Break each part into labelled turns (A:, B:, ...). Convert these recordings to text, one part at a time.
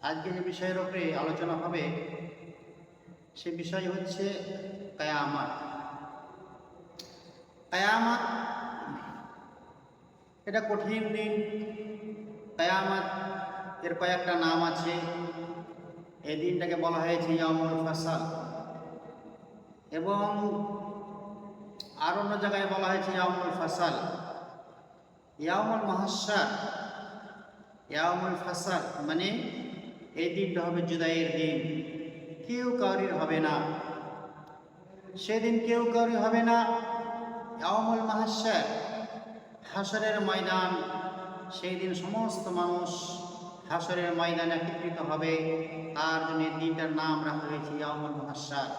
A: আজকে যে বিষয়ের উপরে আলোচনা হবে সে বিষয় হচ্ছে কিয়ামত। কিয়ামত এটা কঠিন দিন। কিয়ামত এর কয়েকটা নাম আছে। এই দিনটাকে বলা হয়েছে ইয়াউমুল ফাসাল, এবং আর অন্য জায়গায় বলা হয়েছে ইয়াউমুল ফাসাল, ইয়াউমুল মাহশার। ইয়াউমুল ফাসাল মানে এই দিনটা হবে জুদাইয়ের দিন, কেউ কাউরির হবে না, সেদিন কেউ কাউরি হবে না। ইয়াউমুল মাহশার হাসরের ময়দান, সেই দিন সমস্ত মানুষ হাসরের ময়দানে একত্রিত হবে। তার জন্য এই দিনটার নাম রাখা হয়েছে ইয়াউমুল মাহশার,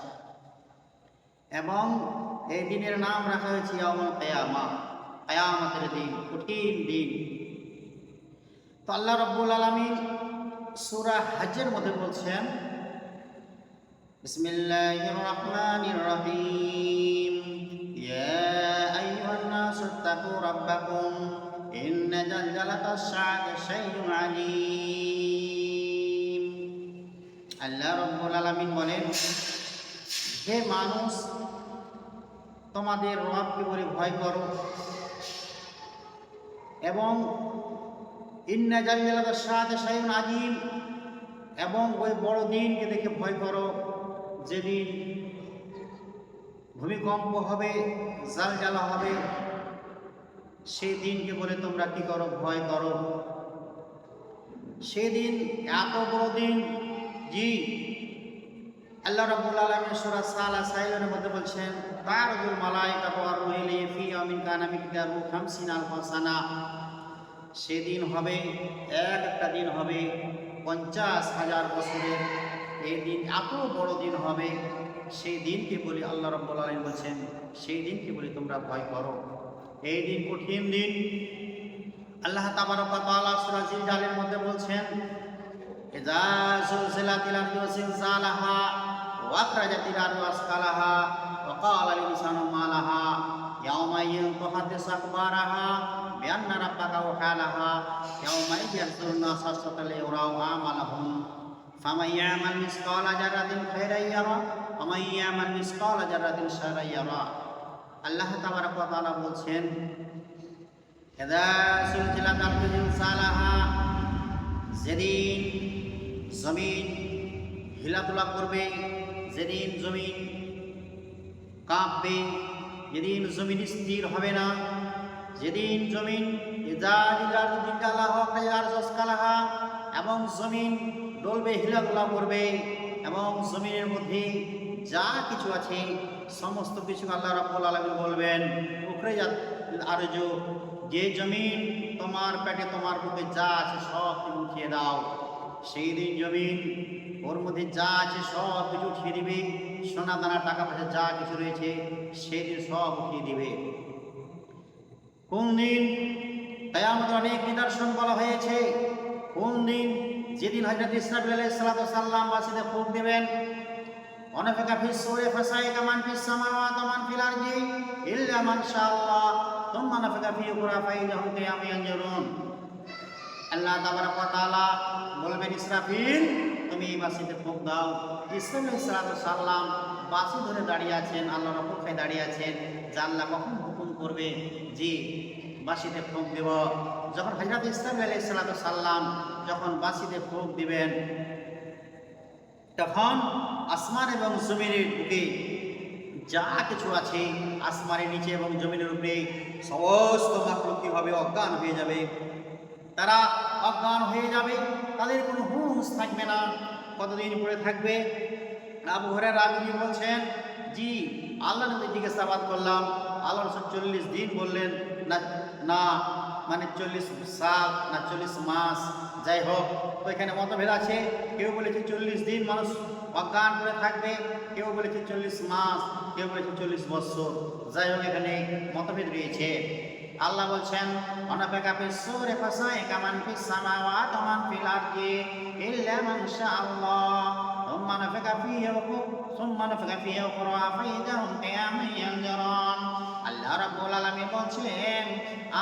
A: এবং এই দিনের নাম রাখা হয়েছে ইয়াউমুল কিয়ামা, কিয়ামতের দিন, কঠিন দিন। তো আল্লাহ রাব্বুল আলামিন সূরা হজের মধ্যে বলছেন, বিসমিল্লাহির রাহমানির রহিম, ইয়া আইয়ুহান নাসু ইত্তাকু রাব্বাকুম ইন্না জালজালাতাশ শাআতি শাইউন আলীম। আল্লাহ রাব্বুল আলামিন বলেন, হে মানুষ, তোমাদের রবকে বলে ভয় করো, এবং ইন্না জালজালাতাশ শাআতি শাইউন আলীম, এবং ওই বড় দিনকে দেখে ভয় করো, যেদিন ভূমিকম্প হবে, জালজালা হবে, সেই দিনকে বলে তোমরা কি করো? ভয় করো। সেদিন এত বড় দিন, জি। আল্লাহ রাব্বুল আলামিন সূরা সাইলের মধ্যে বলছেন, তারজুল মালায়েকাতু ওয়ার রূহু ইলাইহি ফি ইয়াউমিন কানা মিকদারুহু 50 আলফা সানা। সেদিন হবে, একটা দিন হবে 50,000 বছরের। এই দিন এত বড় দিন হবে, সেই দিনকে বলি আল্লাহ রাব্বুল আলামিন বলছেন, সেই দিনকে বলি তোমরা ভয় করো। এই দিন কঠিন দিন। আল্লাহ তাবারক ওয়া তাআলা সূরা জিলজালের মধ্যে বলছেন, ইযা যুলজিলাতিল আরদু জিলজালাহা ওয়া আখরাজাতিল আরদু আসকালাহা ওয়া ক্বালাল ইনসানু মা লাহা ইয়াওমাইযিন তুহাদ্দিসু আখবারাহা বিআন্না রাব্বাকা ওয়াহালাহা ইয়াওমাইযিন ইয়াসদুরুন নাসু আশতাতা লিয়ারাউ আমালাহুম ফামান ইয়ামাল মিসকালা যাররাতিন খায়রান ইয়ারা ওয়া মান ইয়ামাল মিসকালা যাররাতিন শাররান ইয়ারা। আল্লাহ তাবারক ওয়া তাআলা বলছেন, ইযা যুলজিলাতিল আরদু জিলজালাহা, যেদিন জমিন হিলাদুলা করবে, যেদিন জমিন কাঁপবে, যেদিন জমিন স্থির হবে না, যেদিন জমিন এবং জমিন ডলবে, হিলাদুলা করবে, এবং জমিনের মধ্যে যা কিছু আছে সমস্ত কিছু আল্লাহ রাব্বুল আলামিন বলবেন, উখরিজাতিল আরজু, যে জমিন তোমার পেটে তোমার বুকে যা আছে সব কিছু উঠিয়ে দাও। সেই দিন জমিন ওর মধ্যে যা আছে সব কিছু উঠিয়ে দিবে, সোনা দানা টাকা পয়সা যা কিছু রয়েছে সেই দিন সব উঠিয়ে দিবে। কোন দিন? কিয়ামতের অনেক নিদর্শন বলা হয়েছে। কোন দিন? যেদিন হযরত ইসরাফিল আলাইহিস সালাম বাঁশিতে ফুঁক দেবেন, ওয়ানাফাখা ফিস সূরি ফাসাইকা মান ফিস সামাওয়াতি ওয়া মান ফিল আরদি ইল্লা মান শাআল্লাহ সুম্মা নাফাখা ফিহি উখরা ফাইদাহুম কিয়ামুন ইয়ানজুরুন। আল্লাহ তাবারক ওয়া তাআলা বলবেন, ইসরাফিল তুমি বাঁশিতে ফুঁক দাও। ইসরাফিল আলাইহিস সালাম বাঁশি ধরে দাঁড়িয়ে আছেন, আল্লাহর অপেক্ষায় দাঁড়িয়ে আছেন যে আল্লাহ কখন হুকুম করবে যে বাঁশিতে ফুঁক দেব। যখন হযরত ইসরাফিল আলাইহিস সালাম যখন বাঁশিতে ফুঁক দিবেন, তখন আসমান এবং জমিনের বুকে যা কিছু আছে, আসমানের নিচে এবং জমিনের উপরে সমস্ত মাখলুক কিভাবে অজ্ঞান হয়ে যাবে। তারা অজ্ঞান হয়ে যাবে, তাদের কোনো হুঁশ থাকবে না। কতদিন পরে থাকবে? আবু হুরায়রা রাবি বলছেন, জি, আল্লাহ নবী জিজ্ঞাসাবাদ করলাম, আল্লাহ রাসূল 40 দিন বললেন, না মানে 40 সাল না 40 মাস, যাই হোক। তো এখানে মতভেদ আছে। কেউ বলেছে 40 দিন মানুষ অজ্ঞান করে থাকবে, কেউ বলেছে 40 মাস, কেউ বলেছে 40 বছর। যাই হোক, এখানে মতভেদ রয়েছে। আল্লাহ বলছেন, ওয়ানাফাখা ফিস সূরি ফাসাইকা মান ফিস সামাওয়াতি ওয়া মান ফিল আরদি ইল্লা মান শাআল্লাহ সুম্মা নাফাখা ফিহি উখরা ফাইদাহুম কিয়ামুন ইয়ানজুরুন। আল্লাহ রাব্বুল আলামিন বলছেন,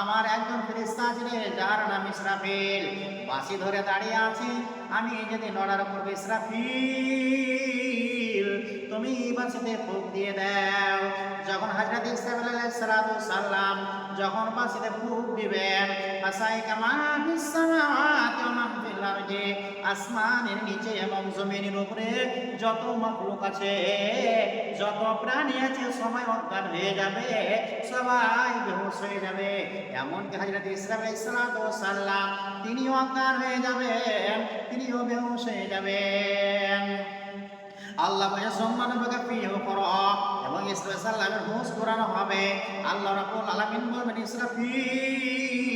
A: আমার একজন ফেরেশতা আছে রে, যার নাম ইসরাফিল, বাঁশি ধরে দাঁড়িয়ে আছে। আমি যদি নড়ার করবো, ইসরাফিল তুমি বাঁশিতে ফুঁক দিয়ে দাও। যখন হযরত ইসরাফিল আলাইহিস সালাম যখন বাঁশিতে ফুঁক দিবেন, ফাসাইকা মা ফিস সামাওয়াতি ওয়া মা ফিল আরদি, আসমানের নিচে এবং জমিনের উপরে যত মাখলুক আছে, যত প্রাণী আছে, সবাই অজ্ঞান হয়ে যাবে, সবাই বেহুশ হয়ে যাবে। এমনকি হযরত ইসরাফিল আলাইহিস সালাম তিনিও অজ্ঞান হয়ে যাবেন, তিনিও বেহুশ হয়ে যাবেন। আল্লাহ বলে সম্মান এবং ইসরাফিল সাল্লামের হুঁশ কুরানো হবে। আল্লাহ রাব্বুল আলামিন বলবেন, ইসরাফিল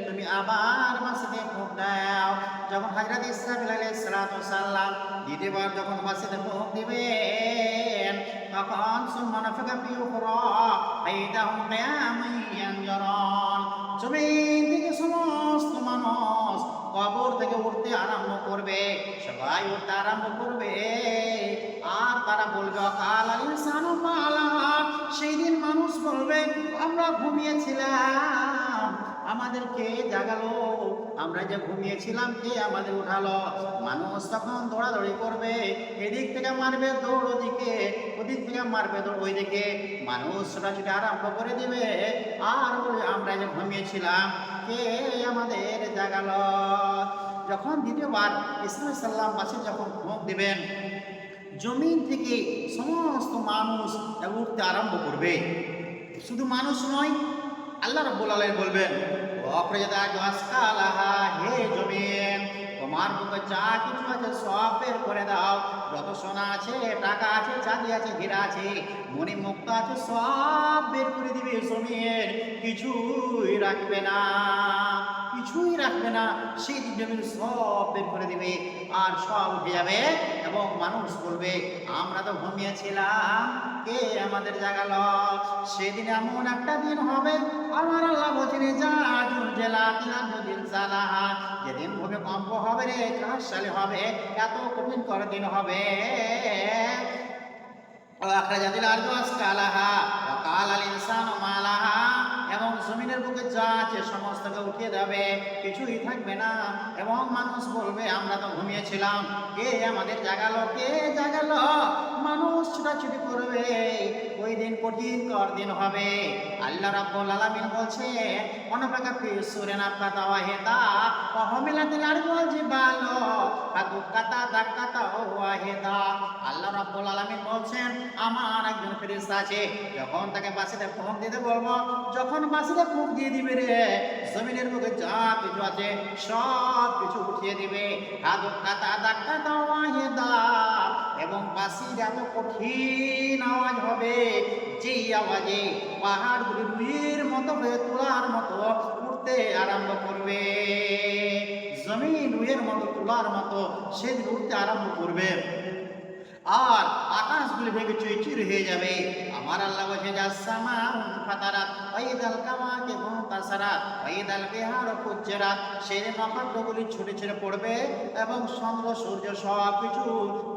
A: তুমি আবার বাঁশিতে ফুঁক দাও। যখন হযরত ইসরাফিল আলাইহিস সালাম দ্বিতীয়বার যখন বাঁশিতে ফুঁক দিবেন, তখন সুম্মা নাফাখা ফীহি উখরা ফাইদাহুম কিয়ামুন ইয়ানজুরুন, জমিন থেকে সমস্ত মানুষ কবর থেকে উঠতে আরম্ভ করবে, সবাই উঠতে আরম্ভ করবে। আর তারা বলবে, অকাল আল ইনসানু মা লাহা, সেই দিন মানুষ বলবে, আমরা ঘুমিয়েছিলাম, আমাদেরকে জাগালো, আমরা যে ঘুমিয়েছিলাম কে আমাদের উঠালো। মানুষ তখন দৌড়াদৌড়ি করবে, এদিক থেকে মারবে দৌড় ওদিকে, ওদিক থেকে মারবে দৌড় ওইদিকে। মানুষ ছোটাছুটি আরম্ভ করে দিবে আর বলে, আমরা যে ঘুমিয়েছিলাম কে আমাদের জাগালো। যখন দ্বিতীয়বার ইসরাফিল সাল্লাম বাঁশি যখন ফুঁক দিবেন, জমিন থেকে সমস্ত মানুষ উঠতে আরম্ভ করবে। শুধু মানুষ নয়, আল্লাহ রাব্বুল আলামিন বলবেন, হে জমিন, তোমার বুকে যা কিছু আছে সব বের করে দাও। যত সোনা আছে, টাকা আছে, চাঁদি আছে, হীরা আছে, মণি মুক্তা আছে, সব বের করে দিবে জমিন, কিছুই রাখবে না, কিছুই রাখবে না। সেই জমিন সব বের করে দিবে আর সব উঠে যাবে। এবং মানুষ বলবে, আমরা তো ঘুমিয়েছিলাম, কে আমাদের জাগালো। সেদিন এমন একটা দিন হবে, আমার আল্লাহ বলছেন, যেদিন ভূমিকম্প হবে রে, কার সালে হবে, এত কঠিন করে দিন হবে। এবং জমিনের বুকে যা আছে সমস্তকে উঠিয়ে দেবে, কিছুই থাকবে না। এবং মানুষ বলবে, আমরা তো ঘুমিয়েছিলাম, কে আমাদের জাগালো, কে জাগালো। মানুষ ছুটাছুটি করবে, ওই দিন কঠিন কর দিন হবে। আল্লাহ রাব্বুল আলামিন বলছে, অনফাকা ফি সূরা নাফাতা ওয়াহিদা ওয়া হুমিলাতিল আরদু ওয়াল জিবালু ফাদুক্কাতা দাক্কাতা ওয়াহিদা। আল্লাহ রাব্বুল আলামিন বলছেন, আমার একজন ফেরেশতা আছে, যখন তাকে বাঁশিতে ফুঁক দিতে বলবো, যখন বাঁশিতে ফুঁক দিয়ে দিবে রে, জমিনের বুকে যা কিছু আছে সব কিছু উঠিয়ে দিবে। ফাদুক্কাতা দাক্কাতা ওয়াহিদা, এবং বাঁশির এত কঠিন আওয়াজ হবে, যেই আওয়াজে পাহাড়গুলি রুইয়ের মতো হয়ে তুলার মতো উঠতে আরম্ভ করবে। জমিন রুইয়ের মতো তুলার মতো সেদিন উঠতে আরম্ভ করবে, আর আকাশগুলি ভেঙে চুইচুর হয়ে যাবে। আমার আল্লাহ বলছে, সেই নক্ষত্রগুলি ছুটে ছুটে পড়বে এবং চন্দ্র সূর্য সব কিছু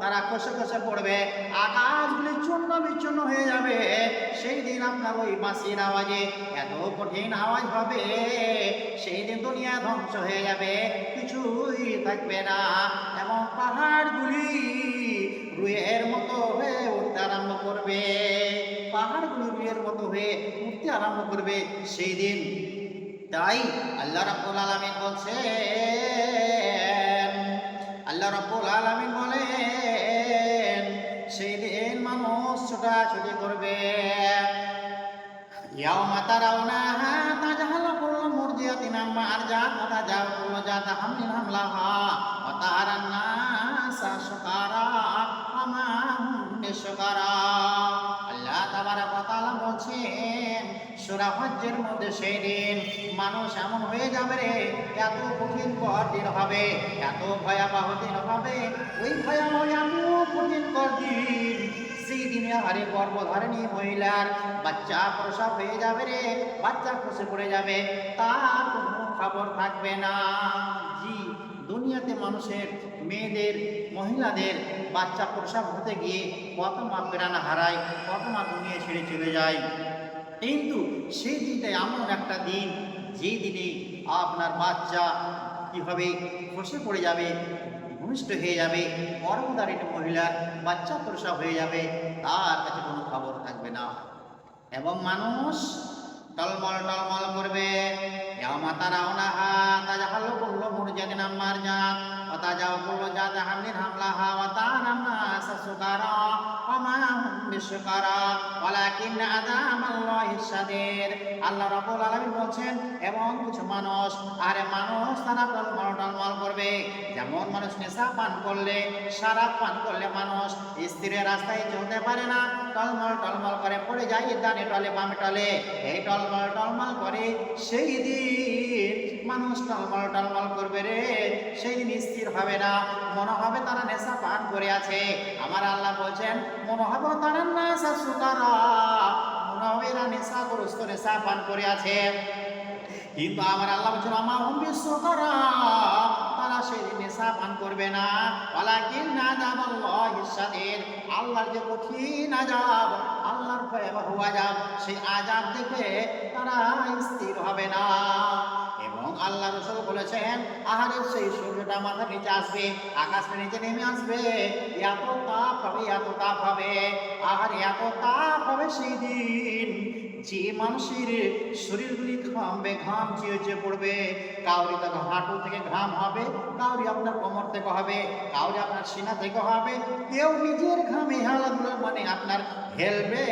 A: তারা খসে খসে পড়বে, আকাশগুলি চূর্ণ বিচ্ছিন্ন হয়ে যাবে। সেই দিন আপনার ওই বাঁশির আওয়াজে এত কঠিন আওয়াজ হবে, সেই দিন দুনিয়া ধ্বংস হয়ে যাবে, কিছুই থাকবে না। এবং পাহাড়গুলি রুইয়ের মতো হয়ে উঠতে আরম্ভ করবে, পাহাড়গুলি রুইয়ের মতো হয়ে উঠতে আরম্ভ করবে সেই দিন। তাই আল্লাহ রাব্বুল আলামিন বলছেন, আল্লাহ রাব্বুল আলামিন বলেন, সেই দিন মানুষ ছোটাছুটি করবে। ইয়াউমা তারাউনাহা তাজহালু কুল্লু মুরদিয়াতিন আম্মা আরজাআত ওয়া তাজাউ কুল্লু যাতি হামলিন হামলাহা ওয়া তারান নাসা সুকারা ওয়া মা হুম বিসুকারা। আল্লাহ তাবারাক ওয়া তাআলা বলছেন সূরা হজ্জের মধ্যে, সেই দিন মানুষ এমন হয়ে যাবে রে, এত কঠিন দিন হবে, এত ভয়াবহ দিন হবে, ওই ভয়াবহ এত কঠিন দিন, সেই দিনে হারে গর্ভধারিণী মহিলার বাচ্চা প্রসব হয়ে যাবে রে, বাচ্চা খসে পড়ে যাবে, তার কোনো খবর থাকবে না। জি, দুনিয়াতে মানুষের মেয়েদের মহিলাদের বাচ্চা প্রসব হতে গিয়ে কত মা প্রাণ হারায়, কত মা দুনিয়া ছেড়ে চলে যায়। কিন্তু সেই দিনটা এমন একটা দিন, যেই দিনে আপনার বাচ্চা কীভাবে খসে পড়ে যাবে, ভূমিষ্ঠ হয়ে যাবে, গর্ভধারিণী মহিলার বাচ্চা প্রসব হয়ে যাবে, তার কাছে কোনো খবর থাকবে না। এবং মানুষ টলমল টলমল করবে। আল্লাহ রাব্বুল আলামিন বলছেন, এবং কিছু মানুষ তারা টলমল টলমল করবে। যেমন মানুষ নেশা পান করলে, শরাব পান করলে মানুষ স্ত্রীর রাস্তায় চলতে পারে না, টলমল টলমল করে পড়ে যায় ডানে টলে বামে টলে। এই টলমল টলমল করে সেই দিন মানুষ টলমল টলমল করবে রে, সেই দিন স্থির হবে না, মনে হবে তারা নেশা পান করে আছে। আমার আল্লাহ বলছেন, মনে হবে তারা নেশা সুকারা, মনে হবে এরা নেশাগ্রস্ত, নেশা পান করে আছে। কিন্তু আমার আল্লাহ বলছেন, আমার বিশ্বকরা, তারা সেই নেশা পান করবে না। ওয়ালাকিন আযাবাল্লাহি শাদীদ, আল্লাহর যে কঠিন আযাব, আল্লাহর ভয়াবহ আযাব, সেই আযাব দেখে তারা স্থির হবে না। এবং আল্লাহ রাসূল বলেছেন, আহারে সেই সূর্যটা মাথার নিচে আসবে, আকাশের নিচে নেমে আসবে, এত তাপ হবে, এত তাপ হবে, আহারে এত তাপ হবে সেই দিন, যে মানুষের শরীরগুলি ঘামবে, ঘাম চেয়ে পড়বে। কাউরি তাকে হাঁটু থেকে ঘাম হবে, কাউরি আপনার কোমর থেকে হবে, কাউরি আপনার সিনা থেকে হবে। কেউ নিজের ঘামে হেলাধুলা মানে আপনার হেলবে,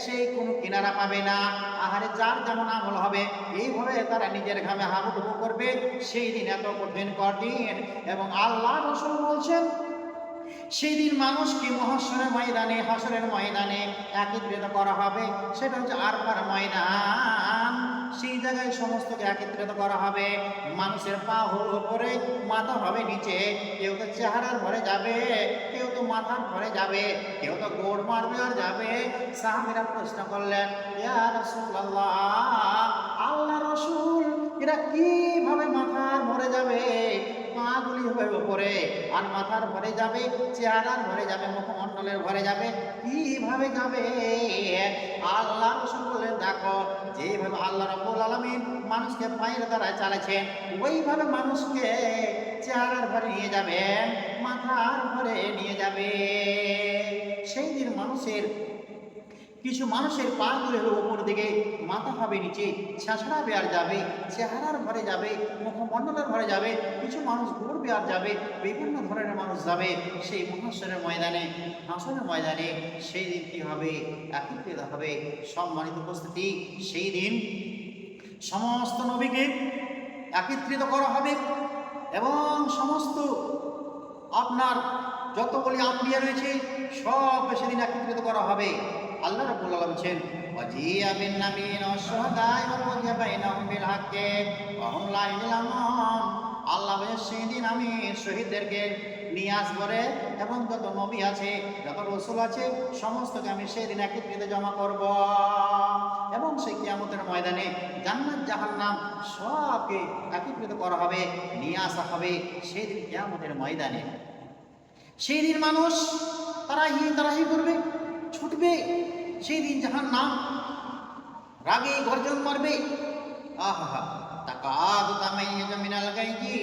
A: সেই কোনো কিনারা পাবে না। আহারে যার যেমন আমল হবে, এইভাবে তারা নিজের ঘামে হাবুডুবু করবে। সেই দিন এত কঠিন কঠিন। এবং আল্লাহ রাসূল বলছেন, সেই দিন মানুষকে মহাশরের ময়দানে, হাসরের ময়দানে একত্রিত করা হবে। সেটা হচ্ছে আরফার ময়দান। সেই জায়গায় সমস্তকে একত্রিত করা হবে। মানুষের পা হল উপরে, মাথা হবে নিচে। কেউ তো চেহারার ঘরে যাবে, কেউ তো মাথার ঘরে যাবে, কেউ তো গোড় মারবে আর যাবে। সাহাবীরা প্রশ্ন করলেন, ইয়া রাসূলুল্লাহ, আল্লাহ রাসূল, এরা কিভাবে মাথার ঘরে যাবে? পাগুলি হবে উপরে আর মাথার ঘরে যাবে, চেহারার ঘরে যাবে, মুখমণ্ডলের ঘরে যাবে, কিভাবে যাবে? আল্লাহ রাসূল বললেন, দেখো, যেভাবে আল্লাহ রাব্বুল আলামিন মানুষকে পায়ের দ্বারা চালাচ্ছেন, ওইভাবে মানুষকে চেহারার ঘরে নিয়ে যাবেন, মাথার ঘরে নিয়ে যাবে। সেই দিন কিছু মানুষের পা গুলি হলো উপর দিকে, মাথা হবে নিচে, ছেঁচড়াবে আর যাবে, চেহারার ঘরে যাবে, মুখমণ্ডলের ঘরে যাবে, কিছু মানুষ ঘুরবে আর যাবে, বিভিন্ন ধরনের মানুষ যাবে সেই মহাশরের ময়দানে, হাসরের ময়দানে। সেই দিন কি হবে? একত্রিত হবে। সম্মানিত উপস্থিতি, সেই দিন সমস্ত নবীকে একত্রিত করা হবে এবং সমস্ত আপনার যতগুলি আম্বিয়া রয়েছে সব সেদিন একত্রিত করা হবে। আল্লাহ রাব্বুল আলামিন বলেন, ওয়াজিয়া বিন নাবিয়িন ওয়াশ শুহাদা'i ওয়াল ওয়াজিয়া বাইনাহুম বিল হাক্কি ওয়া হুম লা ইউযলামুন। আল্লাহ বলেন, সেই দিন আমি শহীদদেরকে নিয়ে আসবো রে, এবং যত নবী আছে, যত রাসূল আছে, সমস্তকে আমি সেই দিন একত্রিত জমা করব। এবং সেই কিয়ামতের ময়দানে জান্নাত জাহান্নাম সবকে একত্রিত করা হবে, নিয়ে আসা হবে সেই দিন কিয়ামতের ময়দানে। সেই দিন মানুষ তারাহি করবে, ছুটবে। সেই দিন জাহান্নাম রাগে গর্জন মারবে। আহা, তাকাদু তামাইয়াজু মিনাল গায়জি,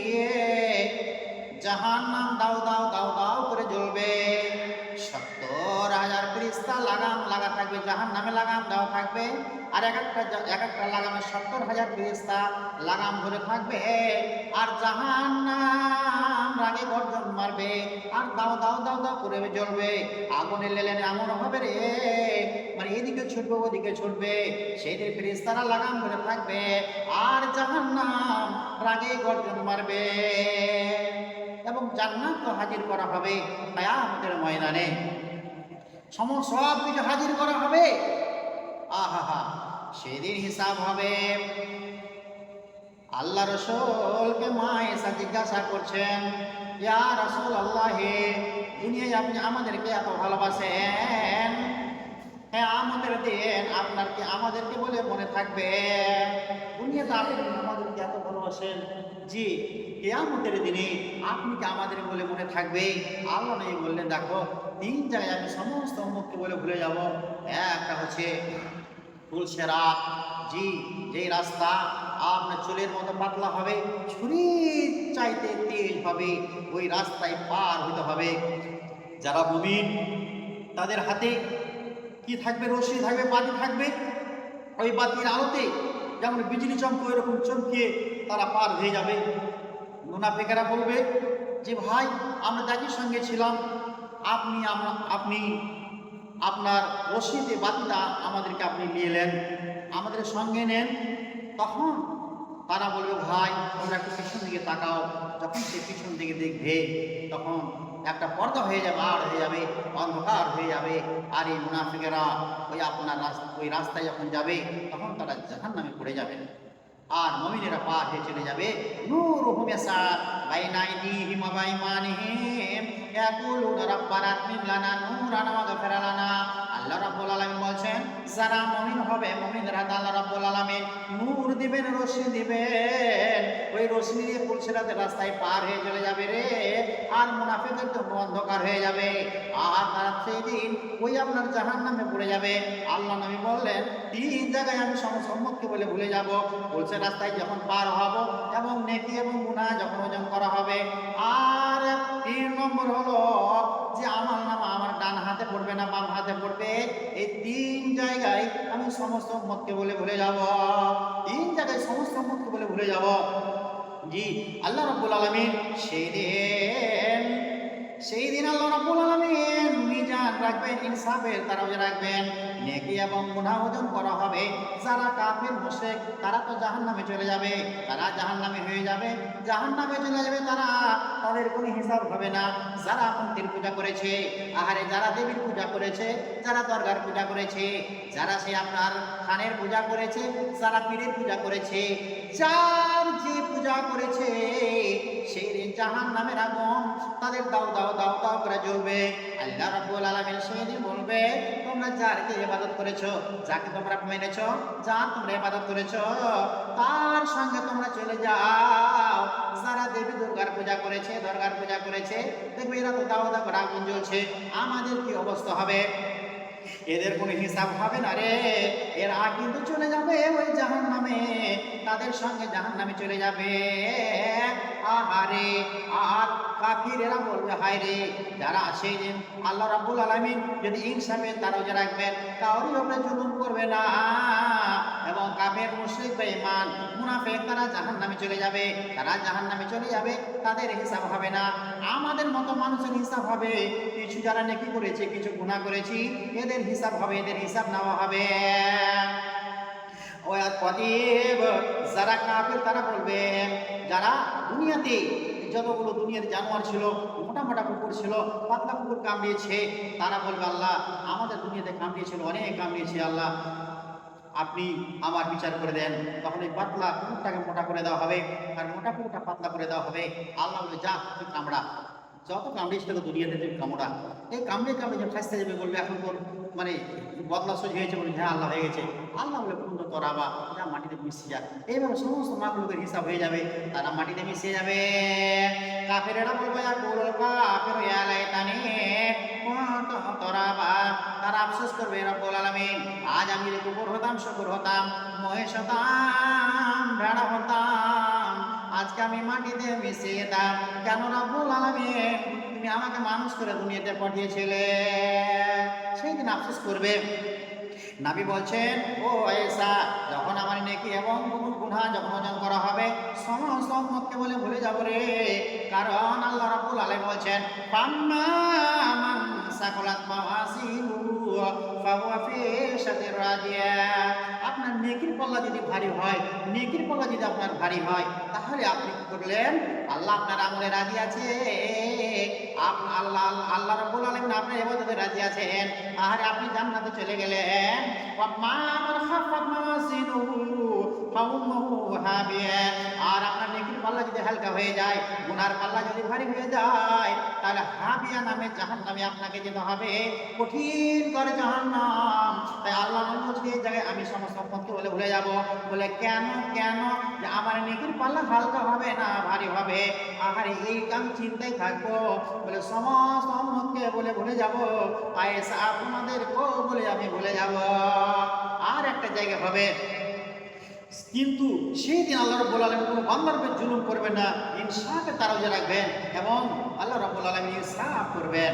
A: জাহান্নাম দাও দাও দাও দাও করে জ্বলবে। 70,000 ফেরেশতা লাগাম লাগা থাকবে, জাহান্নামে লাগাম দেওয়া থাকবে। আর এক একটা লাগামে 70,000 ফেরেশতা লাগাম ধরে থাকবে। আর জাহান্নাম রাগে গর্জন মারবে আর দাও দাও দাও দাও করে জ্বলবে। আগুনের লেলেনে এমন হবে রে, মানে এদিকে ছুটবে ওদিকে ছুটবে, সেই ফেরেশতারা লাগাম ধরে থাকবে আর জাহান্নাম রাগে গর্জন মারবে। এবং জান্নাত তো হাজির করা হবে কিয়ামতের ময়দানে, সব কিছু হাজির করা হবে। আহা, সেদিন হিসাব হবে। আল্লাহ রাসূলকে মা এসে জিজ্ঞাসা করছেন, ইয়া রাসূলুল্লাহ, দুনিয়ায় আপনি আমাদেরকে এত ভালোবাসেন, হ্যাঁ আমাদের দেন, আপনার কি আমাদেরকে বলে মনে থাকবে? দুনিয়াতে আপনি আমাদেরকে এত ভালোবাসেন। জি, কিয়ামতের দিনে আপনি কি আমাদের বলে মনে থাকবে? আল্লাহ নবী বললেন, দেখো 3 জায়গায় আমি সমস্ত উম্মতকে বলে ভুলে যাব। একটা হচ্ছে তুলসেরাত, জি, যেই রাস্তা আপনার চুলের মতো পাতলা হবে, ছুরির চাইতে তেজ হবে, ওই রাস্তায় পার হতে হবে। যারা মুমিন তাদের হাতে কি থাকবে? রশি থাকবে, বাতি থাকবে। ওই বাতির আলোতে যেমন বিজলি চমকে ওইরকম চমকিয়ে তারা পার হয়ে যাবে। মুনাফিকেরা বলবে যে, ভাই আমরা একই সঙ্গে ছিলাম, আপনি আপনার রশিদে বাতিটা আমাদেরকে আপনি নিয়ে এলেন, আমাদের সঙ্গে নেন। তখন তারা বলবে, ভাই তোমরা একটু পিছন দিকে তাকাও। যখন সে পিছন দিকে দেখবে তখন একটা পর্দা হয়ে যাবে, আর হয়ে যাবে, অন্ধকার হয়ে যাবে। আর এই মুনাফিকেরা ওই রাস্তায় যখন যাবে তখন তারা জাহান্নামে পড়ে যাবে। আর মুমিনেরা পার হয়ে চলে যাবে। নূরুহুম ইয়াসআ বাইনা আইদিহিম ওয়া বাইমানিহিম ইয়াকুলুনা রাব্বানা আতমিম লানা নূরানা ওয়াগফির লানা। আল্লাহ রাব্বুল আলামিন বলেন, যারা মুমিন হবে, মুমিনরা আল্লাহ রাব্বুল আলামিন নূর দিবেন, রোশনি দিবেন। ওই রোশনি দিয়ে পুলসিরাতের রাস্তায় পার হয়ে চলে যাবে রে। আর মুনাফিকদের তো অন্ধকার হয়ে যাবে। আর তারা সেই দিন ওই আপনার জাহান্নামে পড়ে যাবে। আল্লাহ নবী বললেন, 3 জায়গায় আমি সমস্ত উম্মতকে বলে ভুলে যাব। বলছে রাস্তায় যখন পার হব এবং নেকি এবং গুনাহ যখন ওজন করা হবে। আর 3 নম্বর হলো যে আমল নামা আমার ডান হাতে পড়বে না বাম হাতে পড়বে। এই 3 জায়গায় আমি সমস্ত উম্মতকে বলে ভুলে যাব। 3 জায়গায় সমস্ত উম্মতকে বলে ভুলে যাব। জি, আল্লাহ রাব্বুল আলামিন সেই দিন আল্লাহ রাব্বুল আলামিন মিজান রাখবেন, ইনসাফের তারাজু রাখবেন, নেকি এবং গুনাহ ওজন করা হবে। যারা কাফির মুশরিক তারা তো জাহান্নামে চলে যাবে, তারা জাহান্নামে হয়ে যাবে, জাহান্নামে চলে যাবে তারা, তাদের কোনো হিসাব হবে না। যারা মূর্তির পূজা করেছে, আহারে যারা দেবীর পূজা করেছে, যারা দরগার পূজা করেছে, যারা সে আপনার খানের পূজা করেছে, যারা পীরের পূজা করেছে, যার যে পূজা করেছে, সেই দিন জাহান্নামের আগুন তাদের দাও দাও দাও দাও করে জ্বলবে। আল্লাহ রাব্বুল আলামিন সেদিন বলবে, তোমরা যারকে ইবাদত করেছো, যাকে তোমরা মেনেছো, যার তোমরা ইবাদত করেছো, তার সঙ্গে তোমরা চলে যাও। যারা দেবী দুর্গার পূজা করেছে, দরগার পূজা করেছে, দেখবে এরা তো দাও দাও করে আগুন জ্বলছে, আমাদের কি অবস্থা হবে? এদের কোনো হিসাব হবে না রে। এরা কিন্তু চলে যাবে ওই জাহান্নামে, তাদের সঙ্গে জাহান্নামে চলে যাবে। আহারে, আর কাফিরেরা বলবে, হায় রে, যারা সেই দিন আল্লাহ রাব্বুল আলামিন যদি ইনসাফের তারাজু রাখবেন, কাউরি উপরে জুলুম করবে না। এবং কাফের মুশরিক বেঈমান মুনাফিক তারা জাহান্নামে চলে যাবে, তারা জাহান্নামে চলে যাবে, তাদের হিসাব হবে না। আমাদের মতো মানুষের হিসাব হবে। কিছু যারা নেকি করেছে, কিছু গুনাহ করেছি, এদের হিসাব হবে, এদের হিসাব নেওয়া হবে। যারা কাফের তারা বলবে, যারা দুনিয়াতে যতগুলো দুনিয়াতে জানোয়ার ছিল, মোটা মোটা কুকুর ছিল, পাতলা কুকুর কামড়িয়েছে, তারা বলবে, আল্লাহ আমাদের দুনিয়াতে কামড়িয়েছিল, অনেক কামড়িয়েছে, আল্লাহ আপনি আমার বিচার করে দেন। তখন এই পাতলা কুকুরটাকে মোটা করে দেওয়া হবে, আর মোটা কুকুরটা পাতলা করে দেওয়া হবে। আল্লাহ বলে, যা তুই কামড়া, যত কামড়িয়েছিল দুনিয়াতে তুই কামড়া। এই কামড়ে কামড়ে যে ফাঁসতে যাবে, বলবে এখন তোর মানে বদলা সহ্য হয়েছে, বলবে হ্যাঁ আল্লাহ হয়ে গেছে। আল্লাহ বলে, কোন তো তোরাবা, যা মাটিতে মিশে যা। এইভাবে সমস্ত মাকলুকের হিসাব হয়ে যাবে, তারা মাটিতে মিশে যাবে। কাফেরেরা বলবে, কাফের ইয়া লাইতানি কুনতু তুরাবা, তারা আফসোস করবে, রব্বুল আলামিন আজ আমি যদি কুকুর হতাম, শুকুর হতাম, মহিষ হতাম, ভেড়া হতাম, আজকে আমি মাটিতে মিশে যেতাম। কেন রব্বুল আলামিন তুমি আমাকে মানুষ করে দুনিয়াতে পাঠিয়েছিলে? সেই দিন আফসোস করবে। নবী বলছেন, ও আয়েশা, যখন আমার নেকি এবং গুনাহ যখন ওজন করা হবে, সমস্ত উম্মতকে বলে ভুলে যাব রে। কারণ আল্লাহ রাব্বুল আলামিন বলছেন, ফাম্মা মান সাকালাত মাওয়াজিনুহু ফাহুয়া ফি শাতির রাদিয়া। আপনার নেকির পাল্লা যদি ভারী হয়, নেকির পাল্লা যদি আপনার ভারী হয়, তাহলে আপনি কি করলেন? আল্লাহ আপনার আমলে রাজি আছে, আল্লাহ রাব্বুল আলামিন আপনার ইবাদতে রাজি আছেন। আর আপনি জান্নাতে চলে গেলেন। ওয়া মা মান খাফাত মাওয়াজিনুহু ফাউম্মুহু হাবিয়া। আর আপনার নেকির পাল্লা যদি হালকা হয়ে যায়, গুনার পাল্লা যদি ভারী হয়ে যায়, তাহলে হাবিয়া নামে জাহান্নামে আপনাকে যেতে হবে, কঠিন করে জাহান্নাম। তাই আল্লাহ বলছে এই জায়গায় আমি সমস্ত উম্মতকে বলে ভুলে যাব। বলে কেন কেন? যে আমার নেকির পাল্লা হালকা হবে না ভারী হবে। আহারে এই আমি চিন্তায় থাকবো। বলে সমস্ত উম্মতকে বলে ভুলে যাব, আয়েশা আপনাদেরকেও বলে আমি ভুলে যাব। আর একটা জায়গা হবে, কিন্তু সেই দিন আল্লাহ রাব্বুল আলামিন কোনো বান্দার উপর জুলুম করবেন না, ইনসাফে তারাজু রাখবেন এবং আল্লাহ রাব্বুল আলামিন ইনসাফ করবেন।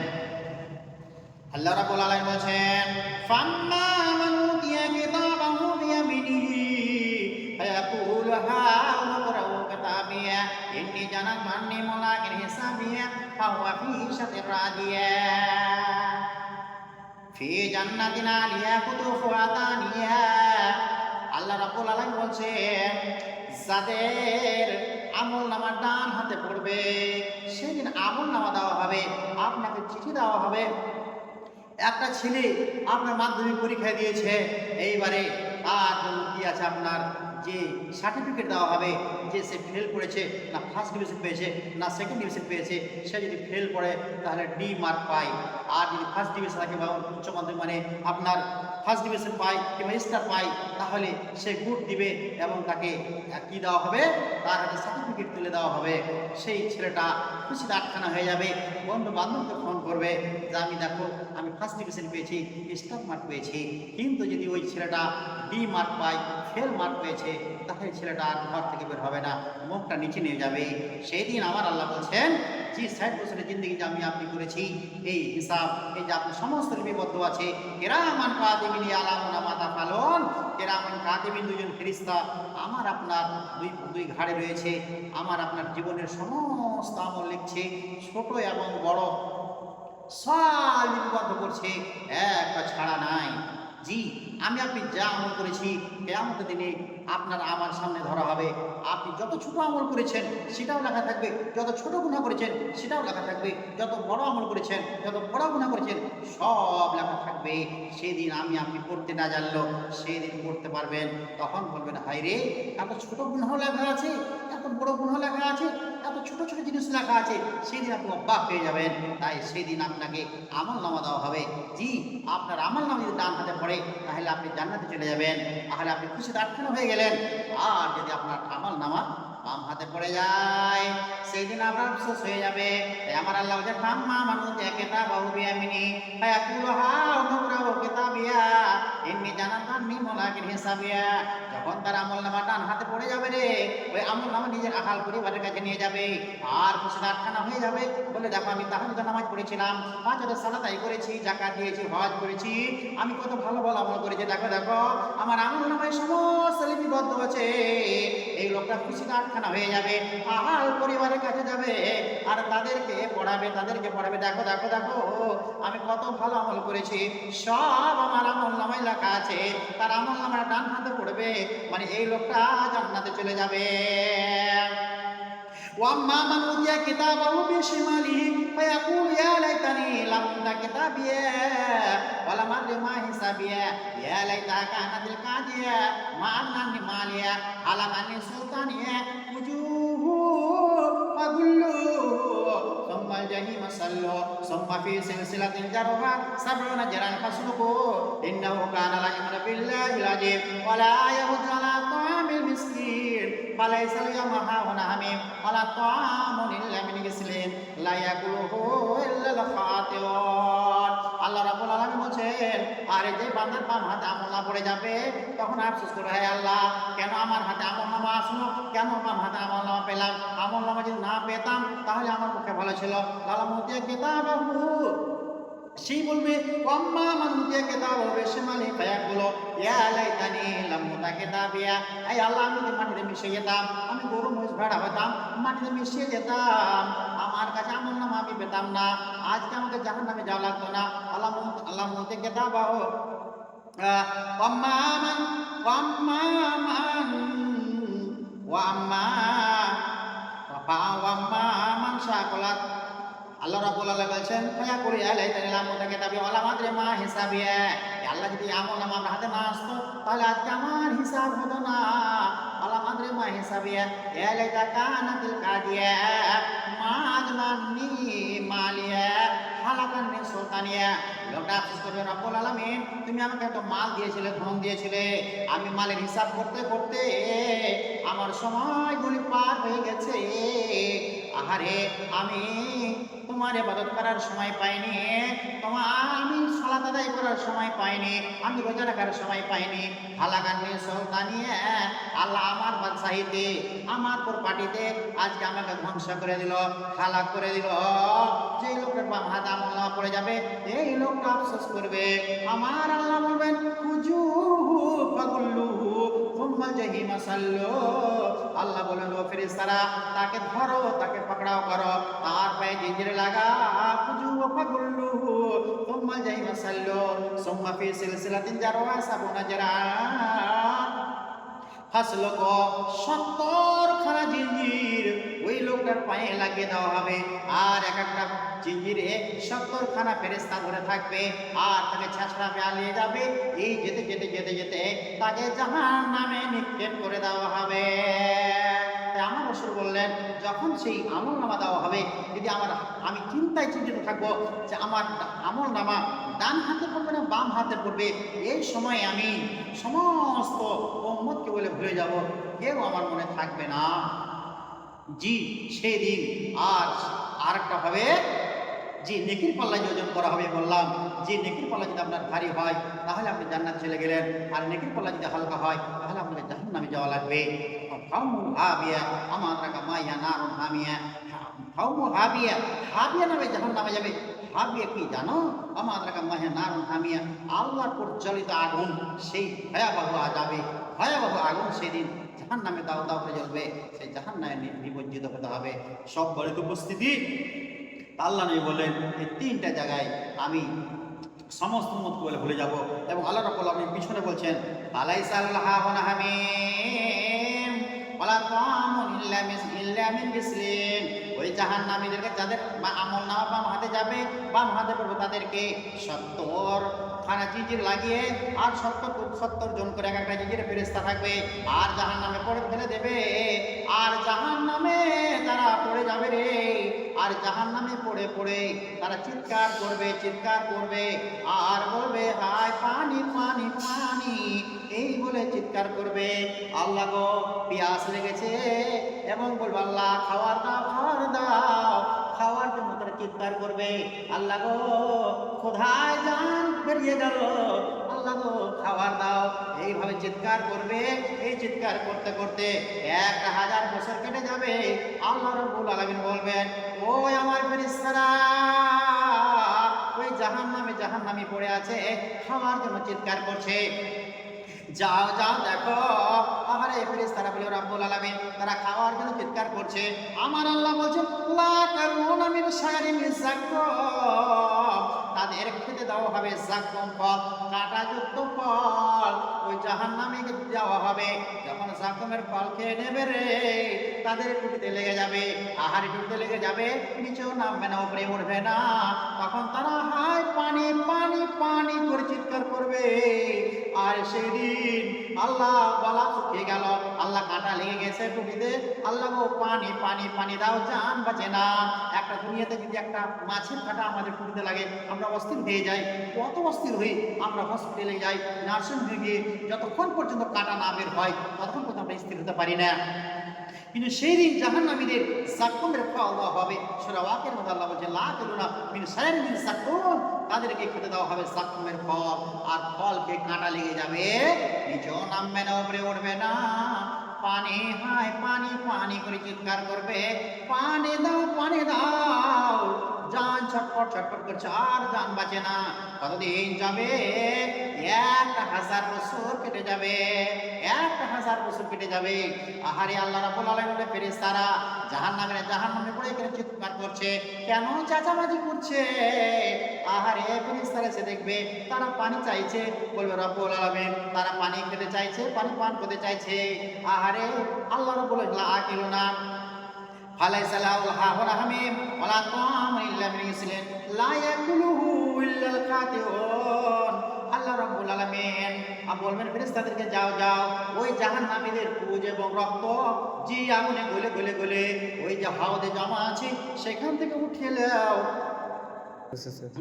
A: আল্লাহ রাব্বুল আলামিন বলেন, ফাম্মা মান উতিয়া কিতাবাহু বিয়ামিনিহি ফায়াকুলু হা উমকরাউ কিতাবিয়া ইন্নী জানাতু আন্নী মুলাকিন হিসাবিয়া ফাহুয়া ফী শাতির রাদিয়া ফি জান্নাতিন আলিয়া কুতুফুহা দানিয়া। আল্লাহ রাব্বুল আলামিন বলছেন, যাদের আমল নামা ডান হাতে পড়বে সেদিন আমল নামা দেওয়া হবে, আপনাকে চিঠি দেওয়া হবে। একটা ছেলে আপনার মাধ্যমিক পরীক্ষা দিয়েছে, এইবারে তার জন্য কি আছে, আপনার যে সার্টিফিকেট দেওয়া হবে, যে সে ফেল করেছে, না ফার্স্ট ডিভিশন পেয়েছে না সেকেন্ড ডিভিশন পেয়েছে। সে যদি ফেল করে তাহলে ডি মার্ক পায়, আর যদি ফার্স্ট ডিভিশন থাকে বা উচ্চ মাধ্যমিক মানে আপনার ফার্স্ট ডিভিশন পায় কিংবা স্টার পায়, তাহলে সে গুড দিবে এবং তাকে কি দেওয়া হবে, তার হাতে সার্টিফিকেট তুলে দেওয়া হবে। সেই ছেলেটা খুশিতে আটখানা হয়ে যাবে, বন্ধু বান্ধবকে ফোন করবে যে আমি দেখো আমি ফার্স্ট ডিভিশন পেয়েছি, স্টার মার্ক পেয়েছি। কিন্তু যদি ওই ছেলেটা ডি মার্ক পায়, ফেল মার্ক পেয়েছে, তাহলে ছেলেটা আর ঘর থেকে বের হবে না, মুখটা নিচে নিয়ে যাবে। সেই দিন আমার আল্লাহ বলছেন, যে 60 বছরের জিন্দগি যে আমি আপনি করেছি, এই হিসাব, এই যে আপনি সমস্ত লিপিবদ্ধ আছে, কিরামান কাতিবিন ইয়ালামুনা মা তাফালুন। কিরামান কাতিবিন দুজন ফেরেশতা আমার আপনার দুই ঘাড়ে রয়েছে, আমার আপনার জীবনের সমস্ত আমল লিখছে, ছোট এবং বড় সব লিপিবদ্ধ করছে, একটা ছাড়া নাই। জি, আমি আপনি যা আমল করেছি কিয়ামতের দিনে আপনার আমার সামনে ধরা হবে। আপনি যত ছোট আমল করেছেন সেটাও লেখা থাকবে, যত ছোট গুনাহ করেছেন সেটাও লেখা থাকবে, যত বড় আমল করেছেন যত বড় গুনাহ করেছেন সব লেখা থাকবে। সেদিন আমি আপনি পড়তে না জানলো সেদিন পড়তে পারবেন, তখন বলবেন হায় রে, এত ছোট গুনাহ লেখা আছে, এত বড় গুনাহ লেখা আছে, এত ছোট ছোট জিনিস লেখা আছে। সেদিন আপনি অবাক হয়ে যাবেন। তাই সেদিন আপনাকে আমল নামা দেওয়া হবে। জি, আপনার আমল নামা যদি ডান হাতে পড়ে তাহলে আপনি জান্নাতে চলে যাবেন, তাহলে আপনি খুশিতে আটখানা হয়ে গেলেন। আর যদি আপনার আমল নামা বাম হাতে পড়ে যায় সেই দিন আপনার আফসোস হয়ে যাবে। তাই আমার আল্লাহ বলছে, ফাম্মা মান উতিয়া কিতাবাহু বিয়ামিনি ফায়াকুলু হা উমকরাউ কিতাবিয়া ইন্নী জানাতু আন্নী মুলাকিন হিসাবিয়া। যখন তার আমল নামা ডান হাতে পড়ে যাবে রে, ওই আমল নামা নিজের আহাল পরিবারের কাছে নিয়ে যাবে আর খুশিতে আটখানা হয়ে যাবে। বলে দেখো আমি তাহাজ্জুদের নামাজ পড়েছিলাম, 5 ওয়াক্ত সালাত আদায় করেছি, যাকাত দিয়েছি, হজ করেছি, আমি কত ভালো ভালো আমল করেছি, দেখো দেখো আমার আমল নামায় সমস্ত লিপিবদ্ধ আছে। এই লোকটা খুশিতে আটখানা হয়ে যাবে, আহাল পরিবারের কাছে যাবে আর তাদেরকে পড়াবে, দেখো দেখো দেখো আমি কত ভালো আমল করেছি, সব আমার আমল নামায় লেখা আছে। তার আমল নামায় ডান হাতে পড়বে, মানে এই লোকটা জান্নাতে চলে যাবে। ওয়াম্মা মান উতিয়া কিতাবাহু বিশিমালিহি ফায়াকুলু ইয়া লাইতানি লাম উতা কিতাবিয়া ওয়া লাম আদরি মা হিসাবিয়া ইয়া লাইতাহা কানাতিল কাদিয়া মা আগনানি মালিয়া হালাক আন্নি সুলতানিয়া উজুহু ফাগুল্লু সুম্মাল জাহিমা সাল্লু সুম্মা ফি সিলসিলাতিন জারহা 70 জারান ফাসলুকু ইন্নাহু কানা লাইমান বিল্লাহিল আযীম ওয়া লা ইয়াহুদ্দু আলা তা'আমিল মিসকিন ফালাইসা আল-ইয়াওমা হাহুনা হামীম ওয়া লা তা'আমুন ইল্লা মিন গিসলিন লা ইয়াকুলুহু ইল্লাল খাতিউন। আল্লাহ রাব্বুল আলামিন বলেন, আর এই যে বান্দার বাম হাতে আমল পড়ে যাবে তখন আফসোস করে, হে আল্লাহ কেন আমার হাতে আমলনামা আসলো, কেন বাম হাতে আমলনামা পেলাম, আমলনামা যদি না পেতাম তাহলে আমার পক্ষে ভালো ছিল। লাম উতিয়া কিতাবাহু, সেই বলবে ওয়াম্মা মান উতিয়া কিতাবাহু বিশিমালিহি ফায়াকুলু ইয়া লাইতানি লাম উতা কিতাবিয়া। এই আল্লাহ আমি যদি মাটিতে মিশে যেতাম, আমি গরু মহিষ ভেড়া হতাম, মাটিতে মিশে যেতাম, আমার কাছে আমলনামা আমি পেতাম না, আজকে আমাকে জাহান্নামে যাওয়া লাগতো না। আল্লাহ উতিয়া কিতাবাহু ওয়াম্মা মান ওয়াম্মা মান ওয়াম্মা ওয়াম্মা মান শাকালাত। আল্লাহ রাব্বুল আলামিন বলেন, ফায়াকুলু ইয়া লাইতানি লাম উতা কিতাবিয়া ওয়া লাম আদরি মা হিসাবিয়া। আল্লাহ যদি আমলনামা আমার হাতে না আসতো তাহলে আজকে আমার হিসাব হতো না। ওয়া লাম আদরি মা হিসাবিয়া ইয়া লাইতা কানাতিল কাদিয়া মা আগনানি মালিয়া হালাকান মিন সুলতানিয়া। লোকটা আফসোস করবে, রব্বুল আলামিন তুমি আমাকে এত মাল দিয়েছিলে, ধন দিয়েছিলে, আমি মালের হিসাব করতে করতে আমার সময়গুলি পার হয়ে গেছে। আহারে আমি তোমার ইবাদত করার সময় পাইনি, আমি সালাত আদায় করার সময় পাইনি, আমি রোজা রাখার সময় পাইনি। হালাকান মিন সুলতানিয়া, আল্লাহ আমার বাদশাহীতে, আমার প্রপার্টিতে আজকে আমাকে ধ্বংস করে দিল, হালাক করে দিল। যেই লোকটার বাম হাতে আমলনামা পড়ে যাবে, এই লোকটা আফসোস করবে। আমার আল্লাহ বলবেন খুজুহু ফাগুল্লুহু সুম্মাল জাহিমা সাল্লু। আল্লাহ বলেন ও ফেরেশতারা তাকে ধরো, তাকে পাকড়াও করো, তার পায়ে জিঞ্জিরে লাগা, খুজুহু ফাগুল্লুহু সুম্মাল জাহিমা সাল্লু সুম্মা ফি সিলসিলাতিন যারওয়া সাবুনা যারান ফাসলুকু। 70 খানা জিঞ্জির ওই লোকটার পায়ে লাগিয়ে দেওয়া হবে, আর এক একটা জিঞ্জিরে 70 খানা ফেরেশতা ধরে থাকবে, আর তাকে ছেঁচড়া পেয়ে যাবে। এই যেতে যেতে যেতে যেতে তাকে জাহান্নামে নিক্ষেপ করে দেওয়া হবে। তাই আমার রাসূল বললেন, যখন সেই আমল নামা দেওয়া হবে, যদি আমি চিন্তায় চিন্তিত থাকবো যে আমার আমল নামা ডান হাতে পড়বে না বাম হাতে পড়বে, এই সময় আমি সমস্ত উম্মতকে বলে ভুলে যাব, কেউ আমার মনে থাকবে না। জি সেই দিন আর একটা হবে, যে নেকির পাল্লা ওজন করা হবে। বললাম যে নেকির পাল্লা যদি আপনার ভারী হয় তাহলে আপনি জান্নাত চলে গেলেন, আর নেকির পাল্লা যদি হালকা হয় তাহলে আপনাকে জাহান্নামে যাওয়া লাগবে। হাবিয়া নামে জাহান্নামে যাবে। হাবিয়া কি জানো? আল্লাহর প্রজ্বলিত আগুন, সেই ভয়াবহ আযাবে, ভয়াবহ আগুন সেদিন জাহান্নামে দাও দাও করে জ্বলবে, সেই জাহান্নামে নিমজ্জিত হতে হবে। সব বড় উপস্থিতি আল্লাহ নবী বললেন, এই 3টা জায়গায় আমি সমস্ত উম্মতকে বলে ভুলে যাব। এবং আল্লাহ রাব্বুল আলামিন পিছনে বলছেন, আলাইসাল হাওনা হামিম ওয়ালা তাআমুন ইল্লা মিন বিসলিন। ওই জাহান্নামীদেরকে যাদের আমল নামা বাম হাতে যাবে, বাম হাতে পড়বে, তাদেরকে 70 খানা জিঞ্জির লাগিয়ে, আর 70 জন করে এক একটা জিঞ্জিরে ফেরেশতা থাকবে, আর জাহান্নামে পড়ে ফেলে দেবে। আর জাহান্নামে তারা পড়ে যাবে রে, আর জাহান্নামে পড়ে পড়ে তারা চিৎকার করবে আর বলবে, হায় পানি পানি পানি, এই বলে চিৎকার করবে। আল্লাহ গো পিয়াস লেগেছে, এবং বলবে আল্লাহ খাওয়ার দাও, খাওয়ার জন্য তারা চিৎকার করবে। আল্লাহ গো কোথায় জান বেরিয়ে গেল, আল্লাহ গো খাওয়ার দাও, এইভাবে চিৎকার করবে। এই চিৎকার করতে করতে 1000 বছর কেটে যাবে। আল্লাহ রাব্বুল আলামিন বলবেন, ওই আমার ফেরেশতারা ওই জাহান্নামে পড়ে আছে, খাওয়ার জন্য চিৎকার করছে, যাও যাও দেখো। আহারে ফেরেশতারা বলে, রাব্বুল আলামিন তারা খাওয়ার জন্য চিৎকার করছে। আমার আল্লাহ বলছেন, লা কারুনা মিন শারিন যাকুম, তাদের খেতে দেওয়া হবে যাকুম ফল, কাঁটাযুক্ত ফল। ওই জাহান্নামে দেওয়া হবে। যখন যাকুমের ফল খেয়ে নেবে রে, তাদের টুটিতে লেগে যাবে, আহারে টুটিতে লেগে যাবে, নিচেও নামবে না, উপরে উঠবে না। তখন তারা হায় পানি পানি পানি করে চিৎকার করবে। আর সেদিন আল্লাহ গলা শুকিয়ে গেল, আল্লাহ কাঁটা লেগে গেছে টুটিতে, আল্লাহ গো পানি পানি পানি দাও, জান বাঁচে না। একটা দুনিয়াতে যদি একটা মাছের কাঁটা আমাদের টুটিতে লাগে, আমরা অস্থির হয়ে যাই। কত অস্থির হই, আমরা হসপিটালে যাই, নার্সিং হোমে, যতক্ষণ পর্যন্ত কাঁটা না বের হয় ততক্ষণ পর্যন্ত আমরা স্থির হতে পারি না। কিন্তু সেই দিন জাহান্নামীদের যাকুমের ফল দেওয়া হবে। সূরা ওয়াকিয়ার মধ্যে আল্লাহ বলছেন, লা কারুনা মিন শারিন যাকুম, তাদেরকে খেতে দেওয়া হবে যাকুমের ফল, আর ফল খেয়ে কাঁটা লেগে যাবে, নিচেও নামবে না, উপরে উঠবে না। পানি হায় পানি পানি করে চিৎকার করবে, পানি দাও পানি দাও, জান ছটফট ছটফট করছে, আর জান বাঁচে না। কতদিন যাবে? 1000 বছর কেটে যাবে, 1000 বছর কেটে যাবে। আহারে আল্লাহ রাব্বুল আলামিনের ফেরেশতারা জাহান্নামে পড়ে এখানে চিৎকার করছে, কেন চেঁচামেচি করছে? আহারে ফেরেশতারা এসে দেখবে তারা পানি চাইছে, বলবে রাব্বুল আলামিন তারা পানি খেতে চাইছে, পানি পান করতে চাইছে। আহারে আল্লাহ রাব্বুল আলামিন ফালাইসা লাহুল হাওনা হামিম ওয়ালা তাআমুন ইল্লা নামে গেছিলেন লা ইয়াকুলুহু ইল্লাল খাতিউন। আল্লাহ রাব্বুল আলামিন বলবেন ফেরেশতাদেরকে যাও যাও ওই জাহান্নামীদের পুজ এবং রক্ত যে আগুনে গলে গলে গলে ওই যে হাওদে জমা আছে সেখান থেকে উঠিয়ে নাও।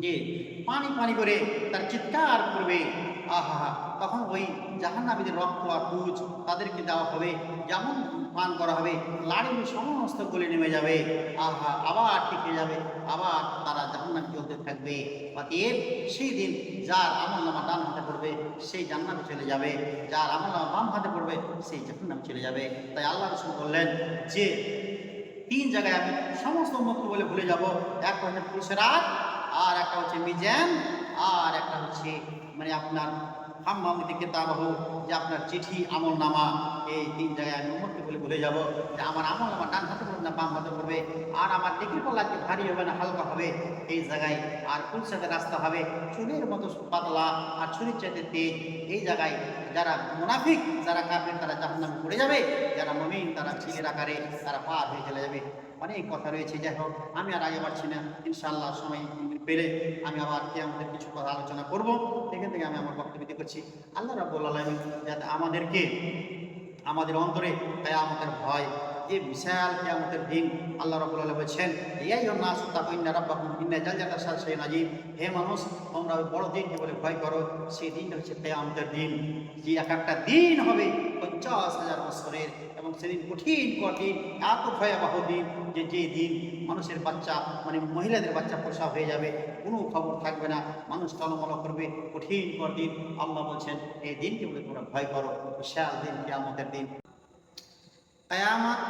A: যে পানি পানি করে তার চিৎকার করবে, আহা, তখন ওই জাহান্নামীদের রক্ত আর পুজ তাদেরকে দেওয়া হবে, যেমন পান করা হবে, লাড়ি সমস্ত গলে নেমে যাবে, আহা, আবার টিকে যাবে, আবার তারা জাহান্নামে চলতে থাকবে। অতএব সেই দিন যার আমল নামা ডান হাতে পড়বে সেই জান্নাতে চলে যাবে, যার আমল নামা বাম হাতে পড়বে সেই জাহান্নামে চলে যাবে। তাই আল্লাহ রাসূল বললেন যে তিন জায়গায় আমি সমস্ত উম্মতকে বলে ভুলে যাব, একটা হচ্ছে পুলসেরাত, আর একটা হচ্ছে মিজান, আর একটা হচ্ছে মানে আপনার হাম্মামিতে কিতাবাহু, যে আপনার চিঠি আমল নামা। এই তিন জায়গায় আমি উম্মতকে বলে ভুলে যাব যে আমার আমল নামা ডান হাতে পড়বে না বাম হাতে পড়বে, আর আমার নেকির পাল্লা কি ভারী হবে না হালকা হবে এই জায়গায়, আর পুলসেরাতের রাস্তা হবে চুলের মতো পাতলা আর ছুরির চাইতে তেজ। এই জায়গায় যারা মুনাফিক, যারা কাফির, তারা জাহান্নামে পড়ে যাবে, যারা মুমিন তারা ছিলের আকারে তারা পার হয়ে চলে যাবে। অনেক কথা রয়েছে, যাই হোক আমি আর আগে পারছি না, ইনশাআল্লাহ সময় পেলে আমি আবার আমাদের কিছু কথা আলোচনা করব। এখান থেকে আমি আমার বক্তব্য করছি। আল্লাহ রাব্বুল আলামিন যাতে আমাদেরকে আমাদের অন্তরে কিয়ামতের ভয়, যে বিশাল কিয়ামতের দিন আল্লাহ রাব্বুল আলামিন বলেছেন ইয়া আইয়ুহান নাসু তাকু ইন্না রাব্বাকুম ইন্না জালজালাতা শাইউন আযীম। হে মানুষ, তোমরা ওই বড় দিনকে বলে ভয় করো, সেই দিনটা হচ্ছে কিয়ামতের দিন, যে এক একটা দিন হবে 50,000 বছরের, এবং সেদিন কঠিন কঠিন এত ভয়াবহ দিন যে যে দিন মানুষের বাচ্চা মানে মহিলাদের বাচ্চা প্রসব হয়ে যাবে, কোনো খবর থাকবে না, মানুষ টলমল করবে, কঠিন দিন। আল্লাহ বলছেন এই দিনকে বলে তোমরা ভয় করো, বিশাল দিন কিয়ামতের দিন। কিয়ামত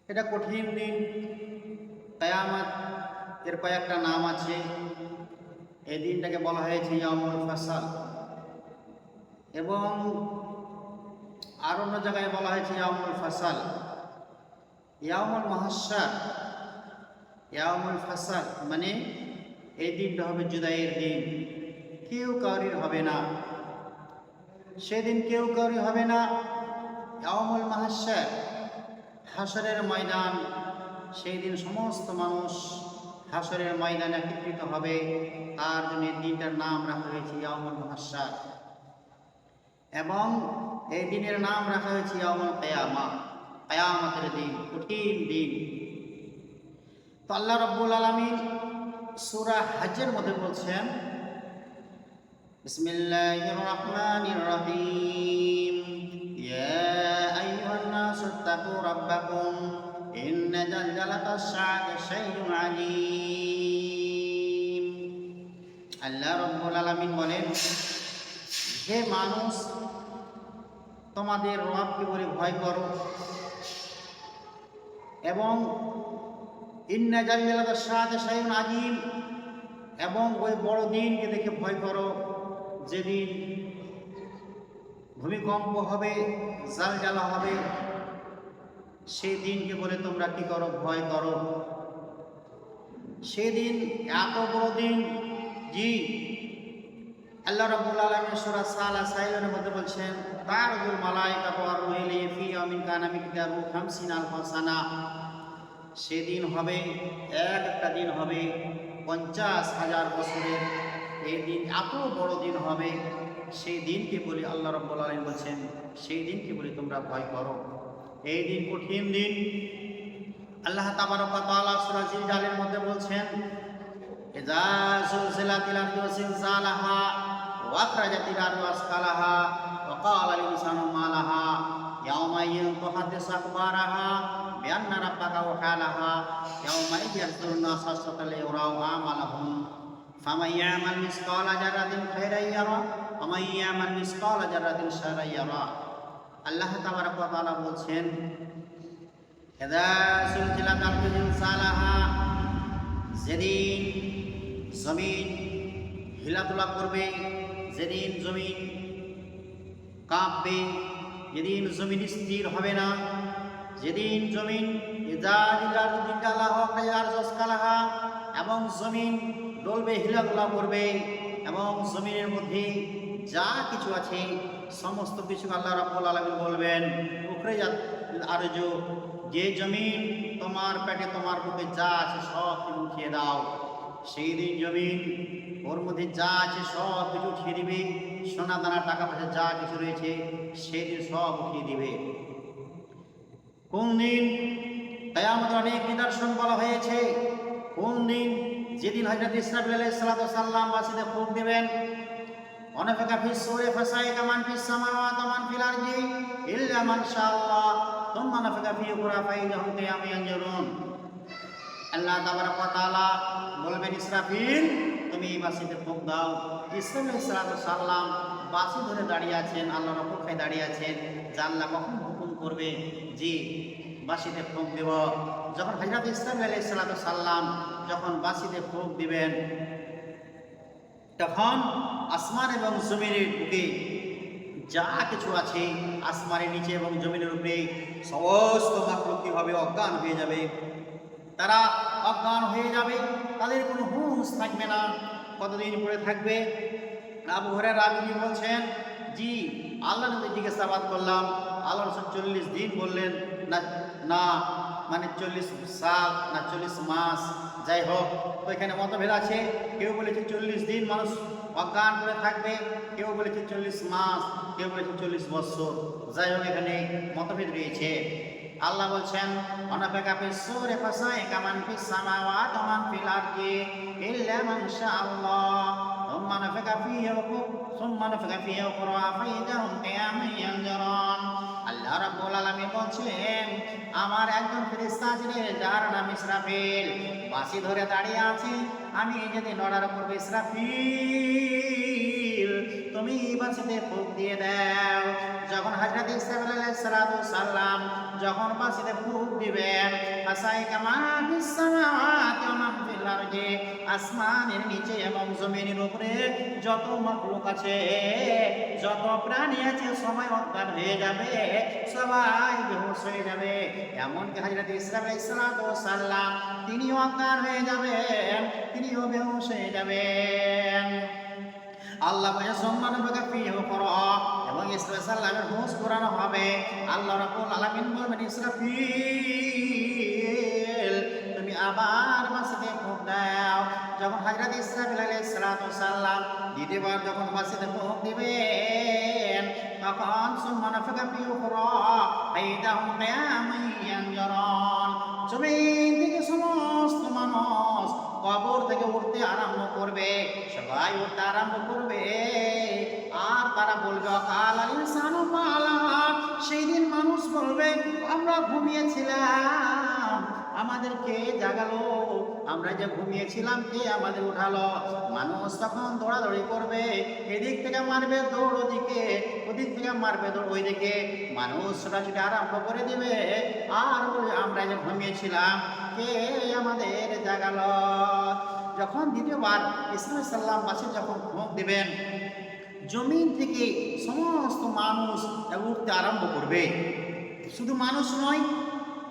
A: এটা কঠিন দিন। কিয়ামত এর কয়েকটা নাম আছে। এই দিনটাকে বলা হয়েছে ইয়াউমুল ফাসাল, এবং আর অন্য জায়গায় বলা হয়েছে ইয়াউমুল ফাসাল, ইয়াউমুল মাহশার। ইয়াউমুল ফাসাল মানে এই দিনটা হবে জুদাইয়ের দিন, কেউ কাউরির হবে না, সেদিন কেউ কাউরি হবে না। ইয়াউমুল মাহশার হাসরের ময়দান, সেই দিন সমস্ত মানুষ হাসরের ময়দানে একত্রিত হবে, তার জন্য এই দিনটার নাম রাখা হয়েছে ইয়াউমুল মাহশার। এবং এই দিনের নাম রাখা হয়েছে ইয়াউমুল কিয়ামা, কিয়ামতের দিন, কঠিন দিন। তো আল্লাহ রাব্বুল আলামিন সূরা হজের মধ্যে বলছেন বিসমিল্লাহির রহমানির রহিম ইয়া আইয়ুহান নাসু তাকু রাব্বাকুম ইন্না জালজালাতাশ শাআতি শাইউন আযীম। আল্লাহ রাব্বুল আলামিন বলেন, হে মানুষ, তোমাদের রবকে বলে ভয় করো, এবং ইন্না জালজালাতাশ শাআতি শাইউন আযীম, এবং ওই বড় দিনকে দেখে ভয় করো, যেদিন ভূমিকম্প হবে, জালজালা হবে, সেই দিনকে বলে তোমরা কি করো, ভয় করো। সেদিন এত বড় দিন, জি আল্লাহ রাব্বুল আলামিন সূরা সাইলের মধ্যে বলছেন তারজুল মালায়েকাতু ওয়ার রূহু ইলাইহি ফি ইয়াউমিন কানা মিকদারুহু 50,000 সানা। সেদিন হবে, একটা দিন হবে 50,000 বছরের। এই দিন এত বড় দিন হবে, সেই দিনকে বলি আল্লাহ রাব্বুল আলামিন বলছেন সেই দিনকে বলি তোমরা ভয় করো। এই দিন কঠিন দিন। আল্লাহ তাবারক ওয়া তাআলা সূরা জিলজালের মধ্যে বলছেন ইযা যুলজিলাতিল আরদু জিলজালাহা ওয়া আখরাজাতিল আরদু আসকালাহা ওয়া ক্বালাল ইনসানু মা লাহা ইয়াওমাইযিন তুহাদ্দিসু আখবারাহা বিআন্না রাব্বাকা ওয়াহালাহা ইয়াওমাইযিন ইয়াসদুরুন নাসু আশরাতাল লিয়ারাউ আমালাহুম ফামান ইয়ামাল মিসকালা যারাতিন খায়রান ইয়ারা ওয়া মান ইয়ামাল মিসকালা যারাতিন শাররান ইয়ারা। আল্লাহ তাবারক ওয়া তাআলা বলছেন ইযা যুলজিলাতিল আরদু জিলজালাহা, যেদিন জমিন হিলাদুলা করবে, যেদিন জমিন কাঁপবে, যেদিন জমিন স্থির হবে না, যেদিন জমিন এবং জমিন ডলবে, হিলাদুলা করবে, এবং জমিনের মধ্যে যা কিছু আছে সমস্ত কিছু আল্লাহ রাব্বুল আলামিন বলবেন উখরিজাতিল আরজু, যে জমিন তোমার পেটে তোমার বুকে যা আছে সব তুমি উঠিয়ে দাও। সেই দিন জমিন ওর মধ্যে যা আছে সব কিছু উঠিয়ে দিবে, সোনা দানা টাকা পয়সা যা কিছু রয়েছে সেই দিন সব উঠিয়ে দিবে। কোন দিন? কিয়ামতের অনেক নিদর্শন বলা হয়েছে। কোন দিন? যেদিন হযরত ইসরাফিল আলাইহিস সালাম বাঁশিতে ফুঁক দিবেন। ওয়ানাফাখা ফিস সূরি ফাসাইকা মান ফিস সামাওয়াতি ওয়া মান ফিল আরদি ইল্লা মান শাআল্লাহ সুম্মা নাফাখা ফিহি উখরা ফাইদাহুম কিয়ামুন ইয়ানজুরুন। আল্লাহ তাবারাক ওয়া তাআলা বলবেন, ইসরাফিল তুমি এই বাঁশিতে ফুঁক দাও। ইসরাফিল আলাইহিস সালাম বাঁশি ধরে দাঁড়িয়ে আছেন, আল্লাহর অপেক্ষায় দাঁড়িয়ে আছেন যে আল্লাহ কখন হুকুম করবে জি বাঁশিতে ফুঁক দেব। যখন হযরত ইসরাফিল আলাইহিস সালাম যখন বাঁশিতে ফুঁক দিবেন, তখন আসমান এবং জমিনের বুকে যা কিছু আছে, আসমানের নিচে এবং জমিনের উপরে সমস্ত মাখলুক কি হবে? অজ্ঞান হয়ে যাবে। তারা অজ্ঞান হয়ে যাবে, তাদের কোনো হুঁশ থাকবে না। কতদিন পরে থাকবে? আবু হুরায়রা রাবি বলছেন, জি আল্লাহ নবী জিজ্ঞাসাবাদ করলাম, আল্লাহ রাসূল 40 দিন বললেন, না না মানে 40 সাল না 40 মাস, যাই হোক। তো এখানে মতভেদ আছে। কেউ বলেছে 40 দিন মানুষ অজ্ঞান করে থাকবে, কেউ বলেছে 40 মাস, কেউ বলেছে 40 বছর। যাই হোক, এখানে মতভেদ রয়েছে। আল্লাহ বলছেন, ওয়ানাফাখা ফিস সূরি ফাসাইকা মান ফিস সামাওয়াতি ওয়া মান ফিল আরদি ইল্লা মান শাআল্লাহ সুম্মা নাফাখা ফিহি উখরা ফাইদাহুম কিয়ামুন ইয়ানজুরুন। আল্লাহ রাব্বুল আলামিন বলছেন, আমার একজন ফেরেশতা আছে যার নাম ইসরাফিল, বাঁশি ধরে দাঁড়িয়ে আছে। আমি যদি নড়ার করব, ইসরাফিল তুমি বাঁশিতে ফুঁক দিয়ে দাও। যখন হযরত ইসরাফিল আলাইহিস সালাম যখন বাঁশিতে ফুঁক দিবেন, ফাসাইকা মা ফিস সামাওয়াতি ওয়া মা ফিল আরদি, আসমানের নিচে এবং জমিনের উপরে যত মাখলুক আছে, যত প্রাণী আছে, সবাই অজ্ঞান হয়ে যাবে, সবাই বেহুশ হয়ে যাবে। এমনকি হযরত ইসরাফিল আলাইহিস সালাম তিনিও অজ্ঞান হয়ে যাবেন, তিনিও বেহুশ হয়ে যাবেন। আল্লাহ বলে সম্মানভাবে ফিহি উখরা, এবং ইসরাফিল সাল্লামের হুঁশ কুরানো হবে। আল্লাহ রাব্বুল আলামিন বলবেন, ইসরাফিল তুমি আবার বাঁশিতে ফুঁক দাও। যখন হযরত ইসরাফিল আলাইহিস সালাম দ্বিতীয়বার যখন বাঁশিতে ফুঁক দিবেন, তখন সুম্মা নাফাখা ফিহি উখরা ফাইদাহুম কিয়ামুন ইয়ানজুরুন। জমিন থেকে সমস্ত মানুষ কবর থেকে উঠতে আরম্ভ করবে, সবাই উঠতে আরম্ভ করবে। আর তারা বলবে, অকাল আল ইনসানু মা লাহা, সেই দিন মানুষ বলবে, আমরা ঘুমিয়েছিলাম, আমাদেরকে জাগালো, আমরা যে ঘুমিয়েছিলাম কে আমাদের উঠালো? মানুষ তখন দৌড়াদৌড়ি করবে, এদিক থেকে মারবে দৌড় ওদিকে, ওদিক থেকে মারবে দৌড় ওইদিকে। মানুষ ছোটাছুটি আরম্ভ করে দিবে আর বলে, আমরা যে ঘুমিয়েছিলাম কে আমাদের জাগালো? যখন দ্বিতীয়বার ইসরাফিল সাল্লাম বাঁশি যখন ফুঁক দিবেন, জমিন থেকে সমস্ত মানুষ উঠতে আরম্ভ করবে। শুধু মানুষ নয়,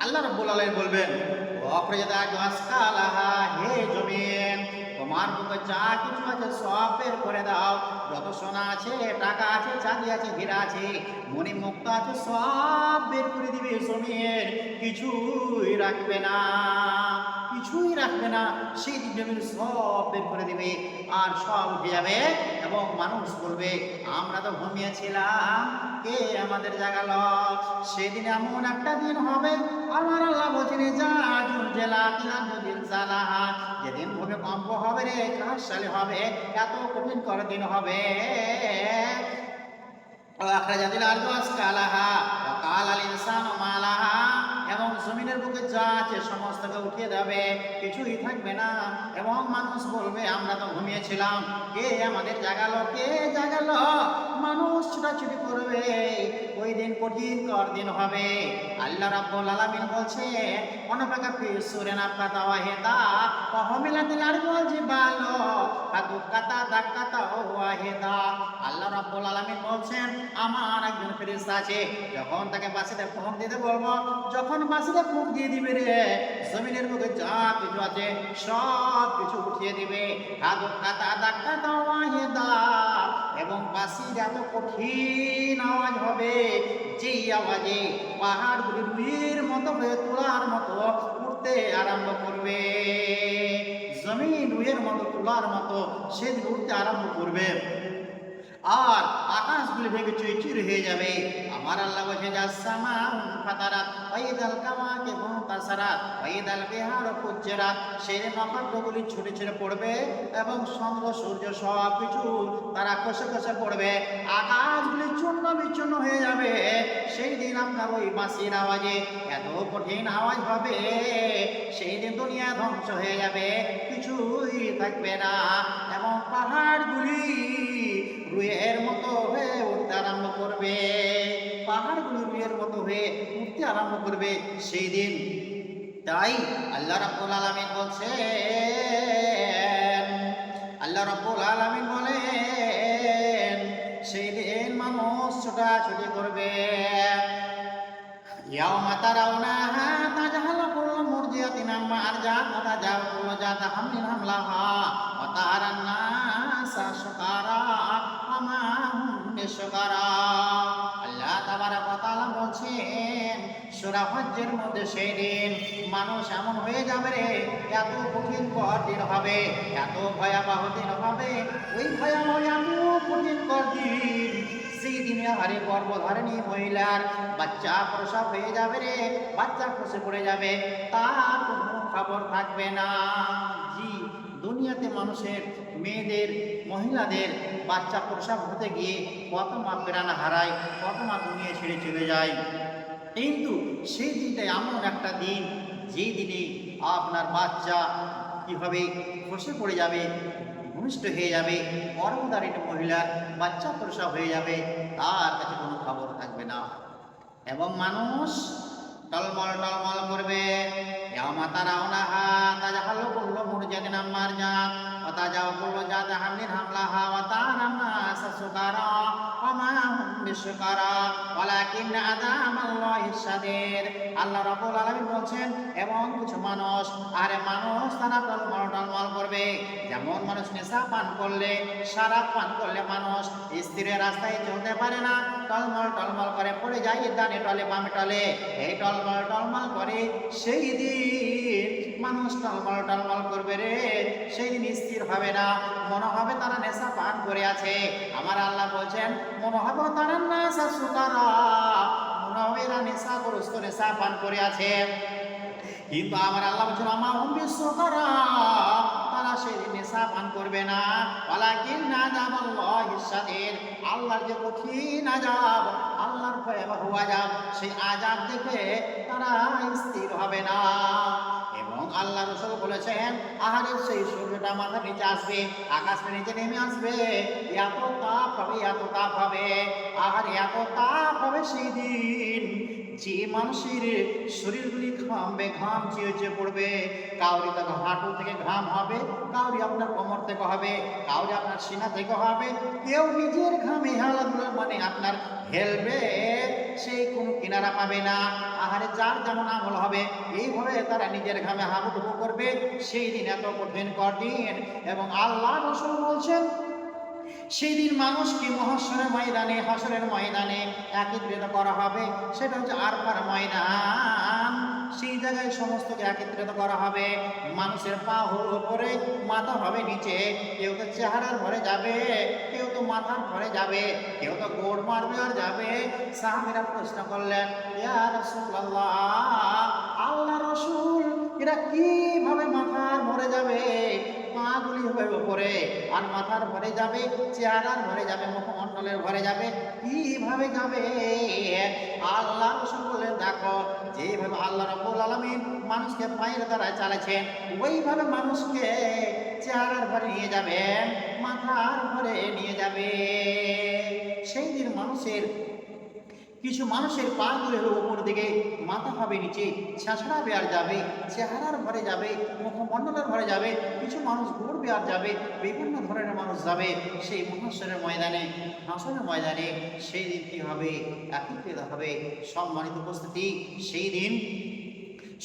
A: আল্লাহ রাব্বুল আলামিন বলবেন, হে জমিন তোমার বুকে যা কিছু আছে সব বের করে দাও। যত সোনা আছে, টাকা আছে, চাঁদি আছে, হীরা আছে, মণি মুক্তা আছে, সব বের করে দিবে জমিন, কিছুই রাখবে না, কিছুই রাখবে না। সেই দিন জমিন সব বের করে দিবে আর সব উঠে যাবে। এবং মানুষ বলবে, আমরা তো ঘুমিয়েছিলাম, কে আমাদের জাগালো? সেদিন এমন একটা দিন হবে, আমার আল্লাহ বলছেন, যেদিন ভূমিকম্প হবে রে, কার সালে হবে, এত কঠিন করে দিন হবে। এবং জমিনের বুকে যা আছে সমস্তকে উঠিয়ে দেবে, কিছুই থাকবে না। এবং মানুষ বলবে, আমরা তো ঘুমিয়েছিলাম, কে আমাদের জাগালো, কে জাগালো? মানুষ ছুটাছুটি করবে, ওই দিন কঠিন কর দিন হবে। আল্লাহ রাব্বুল আলামিন বলছে, ওয়ানাফাখা ফিস সূরি নাফখাতা ওয়াহিদা ওয়া হুমিলাতিল আরদু ওয়াল জিবালু ফাদুক্কাতা দাক্কাতা ওয়াহিদা। আল্লাহ রাব্বুল আলামিন বলছেন, আমার একজন ফেরেশতা আছে, যখন তাকে বাঁশিতে ফুঁক দিতে বলবো, যখন বাঁশিতে ফুঁক দিয়ে দিবে রে, জমিনের বুকে যা কিছু আছে সব কিছু উঠিয়ে দিবে। ফাদুক্কাতা দাক্কাতা ওয়াহিদা, এবং বাঁশির এত কঠিন আওয়াজ হবে, যেই আওয়াজে পাহাড়গুলি রুইয়ের মতো হয়ে তোলার মতো উঠতে আরম্ভ করবে। জমিন রুইয়ের মতো তোলার মতো সেদিন উঠতে আরম্ভ করবে, আর আকাশগুলি ভেঙে চুইচুর হয়ে যাবে। আমার আল্লাহ বলছে, জাসামা ফাতারাত ওয়াইদাল কাওয়াকিবু তাসারাত ওয়াইদাল বিহারু ফুজ্জিরাত, সেই নক্ষত্রগুলি ছুটে ছুটে পড়বে এবং চন্দ্র সূর্য সব কিছু তারা খসে খসে পড়বে, আকাশগুলি চূর্ণ বিচূর্ণ হয়ে যাবে। সেই দিন আপনার ওই বাঁশির আওয়াজে এত কঠিন আওয়াজ হবে, সেই দিন দুনিয়া ধ্বংস হয়ে যাবে, কিছুই থাকবে না, এবং পাহাড়গুলি রুইয়ের মতো হয়ে উঠতে আরম্ভ করবে, পাহাড়গুলি রুইয়ের মতো হয়ে উঠতে আরম্ভ করবে সেই দিন। তাই আল্লাহ রাব্বুল আলামিন বলছেন, আল্লাহ রাব্বুল আলামিন বলেন, সেই দিন মানুষ ছোটাছুটি করবে। ইয়াউমা তারাউনাহা তাজহালু কুল্লু মুরদিয়াতিন আম্মা আরজাআত ওয়া তাজাউ কুল্লু যাতি হামলিন হামলাহা ওয়া তারান নাসা সুকারা ওয়া মা হুম বিসুকারা। আল্লাহ তাবারাক ওয়া তাআলা বলছেন সূরা হজ্জের মধ্যে, সেই দিন মানুষ এমন হয়ে যাবে রে, এত কঠিন দিন হবে, এত ভয়াবহ দিন হবে, ওই ভয়াবহ এত কঠিন দিন, সেই দিনে হারে গর্ভধারিণী মহিলার বাচ্চা প্রসব হয়ে যাবে রে, বাচ্চা খসে পড়ে যাবে, তার কোনো খবর থাকবে না। জি, দুনিয়াতে মানুষের মেয়েদের মহিলাদের বাচ্চা প্রসব হতে গিয়ে কত মা প্রাণ হারায়, কত মা দুনিয়া ছেড়ে চলে যায়, কিন্তু সেই দিনটা এমন একটা দিন, যেই দিনে আপনার বাচ্চা কি হবে, খসে পড়ে যাবে, ভূমিষ্ঠ হয়ে যাবে, গর্ভধারিণী মহিলার বাচ্চা প্রসব হয়ে যাবে, তার কাছে কোনো খবর থাকবে না, এবং মানুষ টলমল টলমল করবে। ইয়াউমা তারাউনাহা তাজহালু কুল্লু মুরদিয়াতিন আম্মা আরজাআত ওয়া তাজাউ কুল্লু যাতি হামলিন হামলাহা ওয়া তারান নাসা সুকারা ওয়া মা হুম বিসুকারা ওয়ালাকিন আযাবাল্লাহি শাদীদ। আল্লাহ রাব্বুল আলামিন বলছেন, এবং কিছু মানুষ, আরে মানুষ তারা টলমল টলমল করবে, যেমন মানুষ নেশা পান করলে, শরাব পান করলে মানুষ স্ত্রীর রাস্তায় চলতে পারে না, টলমল টলমল করে পড়ে যায় ডানে টলে বামে টলে, এই টলমল টলমল করে সেই দিন মানুষ টলমল টলমল করবে রে, সেই দিন স্থির হবে না, মনে হবে তারা নেশা পান করে আছে। আমার আল্লাহ বলছেন, মনে হবে তারা নেশা সুকারা, মনে হবে এরা নেশাগ্রস্ত, নেশা পান করে আছে, কিন্তু আমার আল্লাহ বলছেন আমা হুম বিসুকারা, তারা সেই দিন নেশা পান করবে না। ওয়ালাকিন আযাবাল্লাহি শাদীদ, আল্লাহর যে কঠিন আযাব, আল্লাহর ভয়াবহ আযাব, সেই আযাব দেখে তারা স্থির হবে না। এবং আল্লাহ রাসূল বলেছেন, আহারে সেই সূর্যটা মাথার নিচে আসবে, আকাশের নিচে নেমে আসবে, এত তাপ হবে, এত তাপ হবে, আহারে এত তাপ হবে সেই দিন, যে মানুষের শরীরগুলি ঘামবে, ঘাম চেয়ে পড়বে, কাউরি তার হাঁটু থেকে ঘাম হবে, কাউরি আপনার কোমর থেকে হবে, কাউরি আপনার সিনা থেকে হবে, কেউ নিজের ঘামে হেলাধুলা মানে আপনার হেলবে, সেই কোনো কিনারা পাবে না। আহারে যার যেমন আমল হবে, এইভাবে তারা নিজের ঘামে হাবুডুবু করবে, সেই দিন এত কঠিন কঠিন। এবং আল্লাহ রাসূল বলছেন, সেই দিন মানুষকে মহাশরের ময়দানে, হাসরের ময়দানে একত্রিত করা হবে, সেটা হচ্ছে আরফার ময়দান, সেই জায়গায় সমস্তকে একত্রিত করা হবে। মানুষের পা হল উপরে, মাথা হবে নিচে, কেউ তো চেহারার ঘরে যাবে, কেউ তো মাথার ঘরে যাবে, কেউ তো গোড় মারবে আর যাবে। সাহাবীরা প্রশ্ন করলেন, ইয়া রাসূলুল্লাহ, আল্লাহ রাসূল, এরা কিভাবে মাথার ঘরে যাবে? পাগুলি হবে উপরে আর মাথার ঘরে যাবে, চেহারার ঘরে যাবে, মুখমণ্ডলের ঘরে যাবে, কিভাবে যাবে? আল্লাহ রাসূল বললেন, দেখো, যেভাবে আল্লাহ রাব্বুল আলামিন মানুষকে পায়ের দ্বারায় চালাচ্ছেন, ওইভাবে মানুষকে চেহারার ঘরে নিয়ে যাবেন, মাথার ঘরে নিয়ে যাবে। সেই দিন মানুষের কিছু মানুষের পা গুলো উপর দিকে, মাথা হবে নিচে, ছেঁচড়াবে আর যাবে, চেহারার ঘরে যাবে, মুখমণ্ডলের ঘরে যাবে, কিছু মানুষ ঘুরবে আর যাবে, বিভিন্ন ধরনের মানুষ যাবে সেই মহাশরের ময়দানে, হাসরের ময়দানে। সেই দিন কি হবে? একত্রিত হবে। সম্মানিত উপস্থিতি, সেই দিন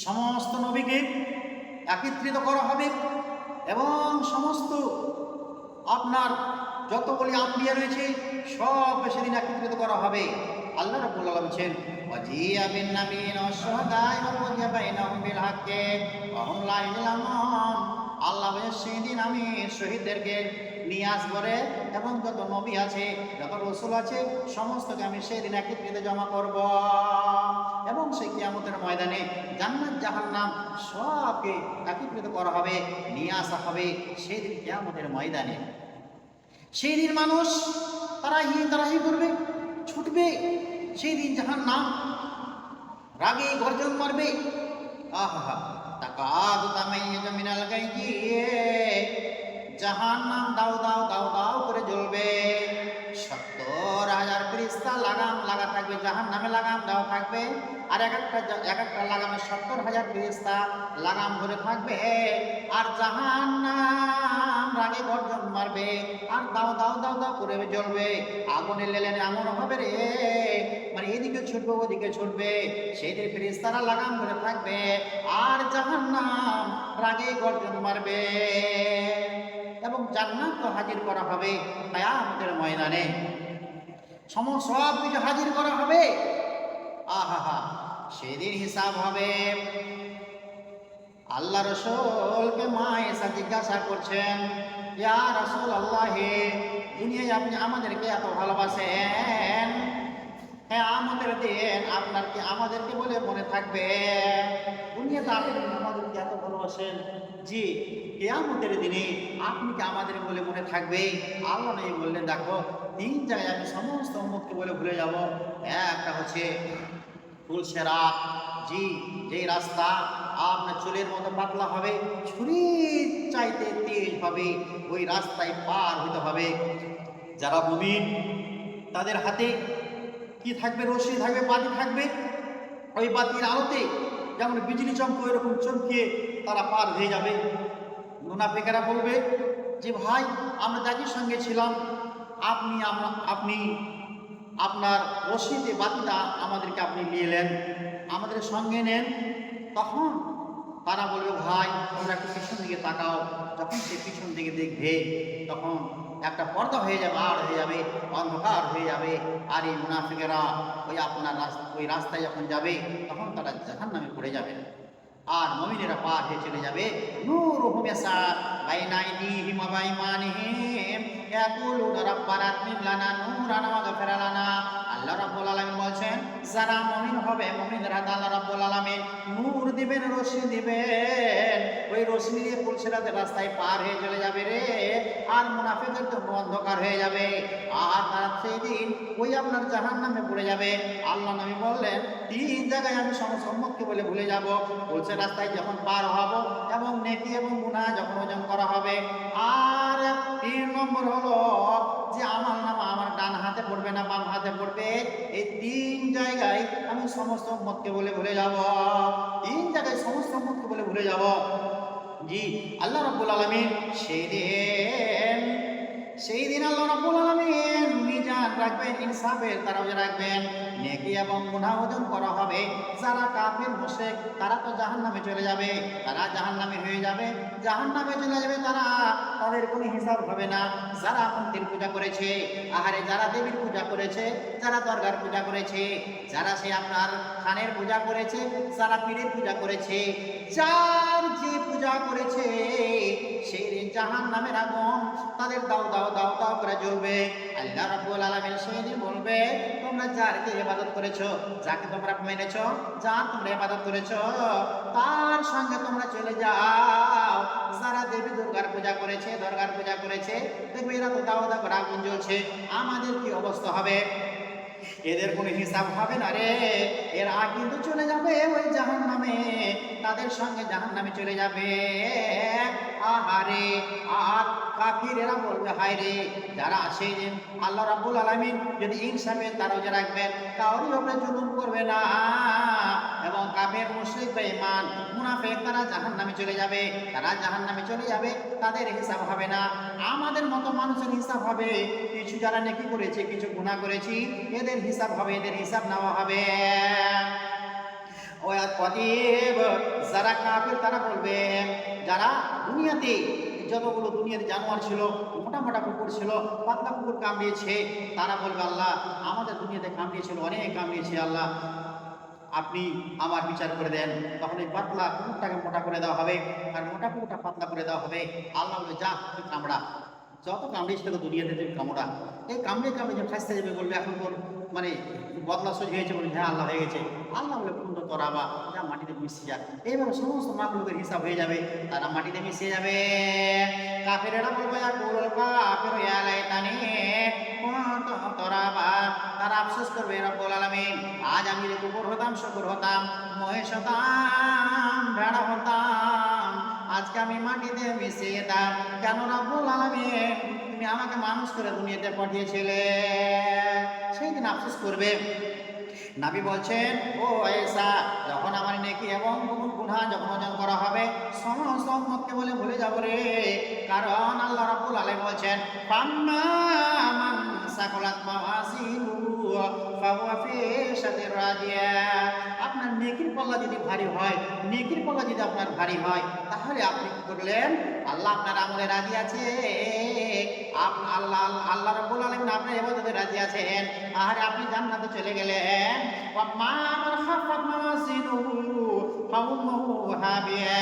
A: সমস্ত নবীকে একত্রিত করা হবে এবং সমস্ত আপনার যতগুলি আম্বিয়া রয়েছে সব সেদিন একত্রিত করা হবে। আল্লাহ রাব্বুল আলামিন বলছেন ওয়াজিয়া বিন নাবিয়িন ওয়াশ শুহাদাই ওয়া কুদিয়া বাইনাহুম বিল হাক্কি ওয়া হুম লা ইউযলামুন। আল্লাহ বলেন সেদিন আমি শহীদদেরকে নিয়ে আসবো রে, এবং যত নবী আছে যত রসুল আছে সমস্তকে আমি সেদিন একত্রিত জমা করব, এবং সেই কিয়ামতের ময়দানে জান্নাত জাহান্নাম সবকে একত্রিত করা হবে, নিয়ে আসা হবে সেই দিন কিয়ামতের ময়দানে। সেই দিন মানুষ তারাহি করবে, ছুটবে। সেই দিন জাহান্নাম রাগে গর্জন মারবে। আহা তাকাদু তামাইয়াজু মিনাল গায়জি, জাহান্নাম দাও দাও দাও দাও করে জ্বলবে। 70,000 ফেরেশতা লাগাম লাগা থাকবে, জাহান্নামে লাগাম দেওয়া থাকবে। আর এক একটা লাগামে 70,000 ফেরেশতা লাগাম ধরে থাকবে। আর জাহান্নাম রাগে গর্জন মারবে আর দাও দাও দাও দাও করে জ্বলবে। আগুনের লেলেনে এমন হবে রে, মানে এদিকে ছুটবে ওদিকে ছুটবে। সেই দিন ফেরেশতারা লাগাম ধরে থাকবে আর জাহান্নাম রাগে গর্জন মারবে। এবং জান্নাত তো হাজির করা হবে কিয়ামতের ময়দানে, সব কিছু হাজির করা হবে। আহা সেদিন হিসাব হবে। আল্লাহ রাসূলকে মা এসা জিজ্ঞাসা করছেন, ইয়া রাসূলুল্লাহ, দুনিয়ায় আপনি আমাদেরকে এত ভালোবাসেন, হ্যাঁ আমাদের দিন আপনার কি আমাদেরকে বলে মনে থাকবে? দুনিয়াতে আপনি আমাদেরকে এত ভালোবাসেন, জি কিয়ামতের দিনে আপনি কি আমাদের বলে মনে থাকবে? আল্লাহ নবী বললেন, দেখো 3 জায়গায় আমি সমস্ত উম্মতকে বলে ভুলে যাব। একটা হচ্ছে ফুলসেরাত, জি যেই রাস্তা আপনার চুলের মতো পাতলা হবে, ছুরির চাইতে তেজ হবে, ওই রাস্তায় পার হতে হবে। যারা মুমিন তাদের হাতে কি থাকবে? রশি থাকবে, বাতি থাকবে। ওই বাতির আলোতে যেমন বিজলি চমকে ওইরকম চমকিয়ে তারা পার হয়ে যাবে। মুনাফিকেরা বলবে যে ভাই আমরা যাদের সঙ্গে ছিলাম, আপনি আপনার রশিতে বাতিটা আমাদেরকে আপনি নিয়ে এলেন, আমাদের সঙ্গে নেন। তখন তারা বলবে ভাই তোমরা একটু পিছন দিকে তাকাও। যখন সে পিছন দিকে দেখবে তখন একটা পর্দা হয়ে যাবে, আর হয়ে যাবে, অন্ধকার হয়ে যাবে। আর এই মুনাফিকেরা ওই রাস্তায় যখন যাবে তখন তারা জাহান্নামে পড়ে যাবে। আর মুমিনেরা পার হয়ে চলে যাবে। নূরুহুম ইয়াসআ বাইনা আইদিহিম ওয়া বাইমানিহিম ইয়াকুলুনা রাব্বানা আতমিম লানা নূরানা ওয়াগফির লানা। আল্লাহ রাব্বুল আলামিন বলেন, যারা মুমিন হবে, মুমিনরা আল্লাহ রাব্বুল আলামিন নূর দিবেন, রশনি দিবেন। ওই রশনি দিয়ে ফুলসিরাতের রাস্তায় পার হয়ে চলে যাবে রে। আর মুনাফিকদের জন্য অন্ধকার হয়ে যাবে। আর তারা সেদিন ওই আপনার জাহান্নামে পড়ে যাবে। আল্লাহ নবী বললেন 3 জায়গায় আমি সমস্ত উম্মতকে বলে ভুলে যাব। বলছে রাস্তায় যখন পার হব এবং নেকি এবং গুনাহ যখন ওজন করা হবে। আর 3 নম্বর হলো যে আমলনামা আমার ডান হাতে পড়বে না বাম হাতে পড়বে। এই 3 জায়গায় আমি সমস্ত উম্মতকে বলে ভুলে যাব। 3 জায়গায় সমস্ত উম্মতকে বলে ভুলে যাব। জি আল্লাহ রাব্বুল আলামিন সেই দিন আল্লাহ রাব্বুল আলামিন মিজান রাখবেন, ইনসাফের তারাজু রাখবেন, নেকি এবং গুনাহ ওজন করা হবে। যারা কাফির মুশরিক তারা তো জাহান্নামে চলে যাবে, তারা জাহান্নামে হয়ে যাবে, জাহান্নামে চলে যাবে তারা, তাদের কোনো হিসাব হবে না। যারা মূর্তির পূজা করেছে, আহারে যারা দেবীর পূজা করেছে, যারা দরগার পূজা করেছে, যারা সে আপনার খানের পূজা করেছে, যারা পীরের পূজা করেছে, যার যে পূজা করেছে, সেই জাহান্নামের আগুন তাদের দাও দাও দাও দাও করে জ্বলবে। আল্লাহ রাব্বুল আলামিন সেদিন বলবে, তোমরা যাকে ইবাদত করেছো, যাকে তোমরা মেনেছো, যার তোমরা ইবাদত করেছো, তার সঙ্গে তোমরা চলে যাও। যারা দেবী দুর্গার পূজা করেছে, দরগার পূজা করেছে, দেখবে এরা তো দাও দাও করে আগুন জ্বলছে, আমাদের কি অবস্থা হবে? এদের কোনো হিসাব হবে না রে। এরা কিন্তু চলে যাবে ওই জাহান্নামে, তাদের সঙ্গে জাহান্নামে চলে যাবে। আহারে আর কাফিরেরা বলবে হায় রে, যারা সেই দিন আল্লাহ রাব্বুল আলামিন যদি ইনসাফের তারাজু রাখবেন, কাউরি উপরে জুলুম করবে না। এবং কাফের মুশরিক বেঈমান মুনাফিক তারা জাহান্নামে চলে যাবে, তারা জাহান্নামে চলে যাবে, তাদের হিসাব হবে না। আমাদের মতো মানুষের হিসাব হবে। কিছু যারা নেকি করেছে, কিছু গুনাহ করেছি, এদের হিসাব হবে, এদের হিসাব নেওয়া হবে। যারা কাফের তারা বলবে, যারা দুনিয়াতে যতগুলো দুনিয়ার জানোয়ার ছিল, মোটা মোটা কুকুর ছিল, পাতলা কুকুর কামড়িয়েছে, তারা বলবে আল্লাহ আমাদের দুনিয়াতে কামড়িয়েছিল, অনেক কামড়িয়েছে, আল্লাহ আপনি আমার বিচার করে দেন। তখন এই পাতলা কুকুরটাকে মোটা করে দেওয়া হবে, আর মোটা কুকুরটা পাতলা করে দেওয়া হবে। আল্লাহ বলে যা তুই কামড়া, যত কামড়িয়েছিল দুনিয়াতে তুমি কামড়া। এই কামড়ে কামড়ে যে ফাঁসতে যাবে, বলবে এখন তোর মানে বদলা সহ্য হয়েছে, বলবে হ্যাঁ আল্লাহ হয়ে গেছে। আল্লাহ বলে কুন্দ তোরাবা, যা মাটিতে মিশে যা। এইভাবে সমস্ত মাকলুকের হিসাব হয়ে যাবে, তারা মাটিতে মিশে যাবে। কাফেরেরা বলবে কাফের ইয়া লাইতানি কুনতু তোরাবা, তারা আফসোস করবে রব্বুল আলামিন আজ আমি রে কুকুর হতাম, শুকুর হতাম, মহিষ হতাম, ভেড়া হতাম, আজকে আমি মাটিতে মিশে যেতাম। কেন রব্বুল আলামিন তুমি আমাকে মানুষ করে দুনিয়াতে পাঠিয়েছিলে? সেই দিন আফসোস করবে। নবী বলছেন ও আয়েশা, যখন আমার নেকি এবং গুনাহ যখন ওজন করা হবে, সমস্ত উম্মতকে বলে ভুলে যাব রে। কারণ আল্লাহ রাব্বুল আলামিন বলছেন ফাম্মা মান সাকালাত মাওয়াজিনুহু ফাহুয়া ফি শাতির রাদিয়া। আপনার নেকির পাল্লা যদি ভারী হয়, নেকির পাল্লা যদি আপনার ভারী হয়, তাহলে আপনি কি করলেন? আল্লাহ আপনার আমলে রাজি আছে, আল্লাহ আল্লাহ রাব্বুল আলামিন আপনার ইবাদতে রাজি আছেন, আর আপনি জান্নাতে চলে গেলেন। ওয়া মা মান খাফাত মাওয়াজিনুহু ফাউম্মুহু হাবিয়া।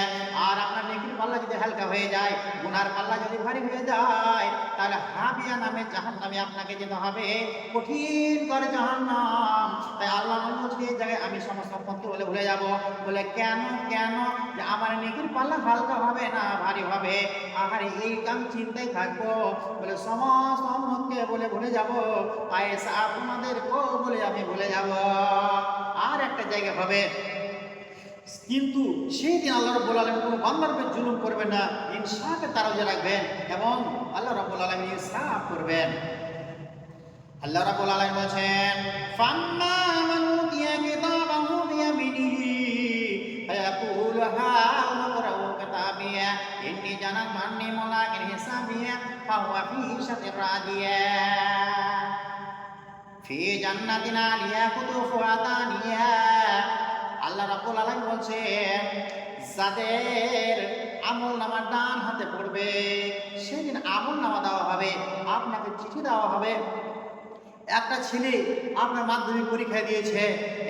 A: আর আপনার নেকির পাল্লা যদি হালকা হয়ে যায়, গুনার পাল্লা যদি ভারী হয়ে যায়, তাহলে হাবিয়া নামে জাহান্নামে আপনাকে যেতে হবে, কঠিন করে জাহান্নাম। তাই আল্লাহ বলছে এই জায়গায় আমি সমস্ত উম্মতকে বলে ভুলে যাব। বলে কেন? কেন যে আমার নেকির পাল্লা হালকা হবে না ভারী হবে? আর এই আমি চিন্তায় থাকবো, বলে সমস্ত উম্মতকে বলে ভুলে যাব, আয়েশা আপনাদেরকেও বলে আমি ভুলে যাব। আর একটা জায়গা হবে, কিন্তু সেই দিন আল্লাহ রাব্বুল আলামিন কোনো বান্দার উপর জুলুম করবেন না, ইনসাফে তারাজে রাখবেন এবং আল্লাহ রাব্বুল আলামিন ইনসাফ করবেন। আল্লাহ রাব্বুল আলামিন বলেন ফাম্মা মান উতিয়া কিতাবাহু বিয়ামিনিহি ফায়াকুলু হাউম ইকরাউ কিতাবিয়া ইন্নী জানাতু আন্নী মুলাকিন হিসাবিয়া ফাহুয়া ফি শাতির রাদিয়া ফি জান্নাতিন আলিয়া কুতুফুহা দানিয়া। আল্লাহ রাব্বুল আলামিন বলছেন যাদের আমল নামা ডান হাতে পড়বে, সেদিন আমল নামা দেওয়া হবে, আপনাকে চিঠি দেওয়া হবে। একটা ছেলে আপনার মাধ্যমিক পরীক্ষা দিয়েছে,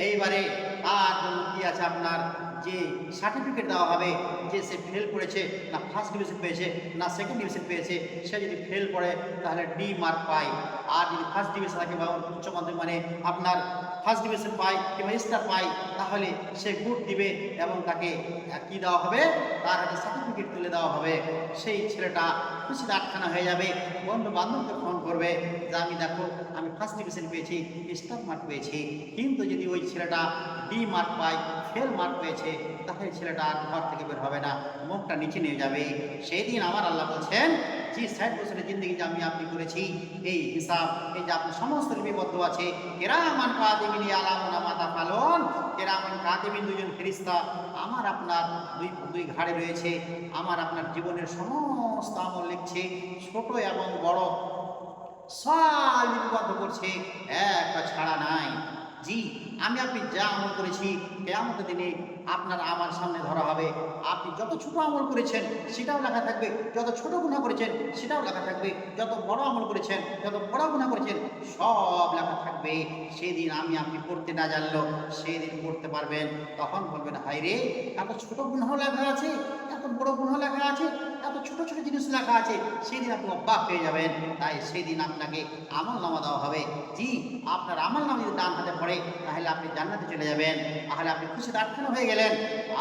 A: এইবারে তার জন্য কি আছে, আপনার যে সার্টিফিকেট দেওয়া হবে, যে সে ফেল করেছে, না ফার্স্ট ডিভিশন পেয়েছে না সেকেন্ড ডিভিশন পেয়েছে। সে যদি ফেল করে তাহলে ডি মার্ক পায়, আর যদি ফার্স্ট ডিভিশন থাকে বা উচ্চ মাধ্যমিক মানে আপনার ফার্স্ট ডিভিশন পায় কিংবা স্টার পায়, তাহলে সে গুড দিবে এবং তাকে কি দেওয়া হবে, তার হাতে সার্টিফিকেট তুলে দেওয়া হবে। সেই ছেলেটা খুশিতে আটখানা হয়ে যাবে, বন্ধু বান্ধবকে ফোন করবে যে আমি দেখো আমি ফার্স্ট ডিভিশন পেয়েছি, স্টার মার্ক পেয়েছি। কিন্তু যদি ওই ছেলেটা ডি মার্ক পায়, ফেল মার্ক পেয়েছে, তাহলে ছেলেটা আর ঘর থেকে বের হবে না, মুখটা নিচে নিয়ে যাবে। সেই দিন আমার আল্লাহ বলছেন যে 60 বছরের জিন্দগি যে আমি আপনি করেছি, এই হিসাব এই যে আপনি সমস্ত লিপিবদ্ধ আছে, কিরামান কাতিবিন ইয়ালামুনা মা তাফালুন। কিরামান কাতিবিন দুইজন ফেরেশতা আমার আপনার দুই ঘাড়ে রয়েছে, আমার আপনার জীবনের সমস্ত আমল লিখছে, ছোট এবং বড় সব লিপিবদ্ধ করছে, একটা ছাড়া নাই। জি, আমি আপনি যা আমল করেছি কিয়ামতের দিনে আপনার আমার সামনে ধরা হবে। আপনি যত ছোট আমল করেছেন সেটাও লেখা থাকবে, যত ছোট গুনাহ করেছেন সেটাও লেখা থাকবে, যত বড় আমল করেছেন যত বড় গুনাহ করেছেন সব লেখা থাকবে। সেদিন আমি আপনি পড়তে না জানলেও সেদিন পড়তে পারবেন। তখন বলবেন হায় রে, এত ছোট গুনাহ লেখা আছে, এত বড় গুনাহ লেখা আছে, এত ছোট ছোট জিনিস লেখা আছে। সেদিন আপনি অবাক হয়ে যাবেন। তাই সেদিন আপনাকে আমল নামা দেওয়া হবে। জি, আপনার আমল নামা যদি ডান হাতে পড়ে তাহলে আপনি জান্নাতে চলে যাবেন, তাহলে আপনি খুশিতে আটখানা হয়ে গেলেন।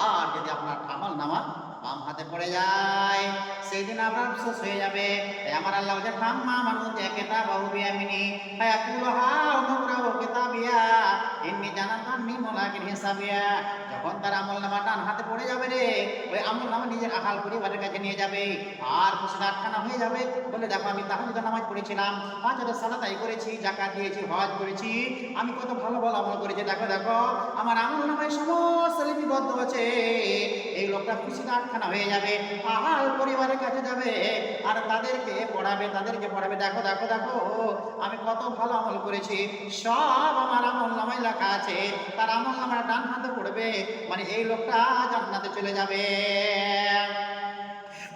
A: আর যদি আপনার আমল নামা বাম হাতে পড়ে যায়, সেই দিন আপনার আফসোস হয়ে যাবে। তাই আমার আল্লাহ বলেন ফাম্মা মান উতিয়া কিতাবাহু বিয়ামিনি ফায়াকুলু হাউ ইকরাউ কিতাবিয়া ইন্নী জানাতু আন্নী মুলাকিন হিসাবিয়া। যখন তার আমল নামা ডান হাতে পড়ে যাবে রে, ওই আমল নামা নিজের আহাল পরিবারের কাছে নিয়ে যাবে, আর খুশিতে আটখানা হয়ে যাবে। বলে দেখো আমি তাহাজ্জুদ নামাজ পড়েছিলাম, 5 ওয়াক্ত সালাত আদায় করেছি, যাকাত দিয়েছি, হজ করেছি, আমি কত ভালো ভালো আমল করেছি, দেখো দেখো আমার আমল নামায় সমস্ত লিপিবদ্ধ আছে। এই লোকটা খুশিতে আটখানা হয়ে যাবে, আহাল পরিবারের কাছে যাবে আর তাদেরকে পড়াবে, দেখো দেখো দেখো আমি কত ভালো আমল করেছি, সব আমার আমল নামায় লেখা আছে। তার আমল নামায় ডান হাতে পড়বে, মানে এই লোকটা জান্নাতে চলে যাবে।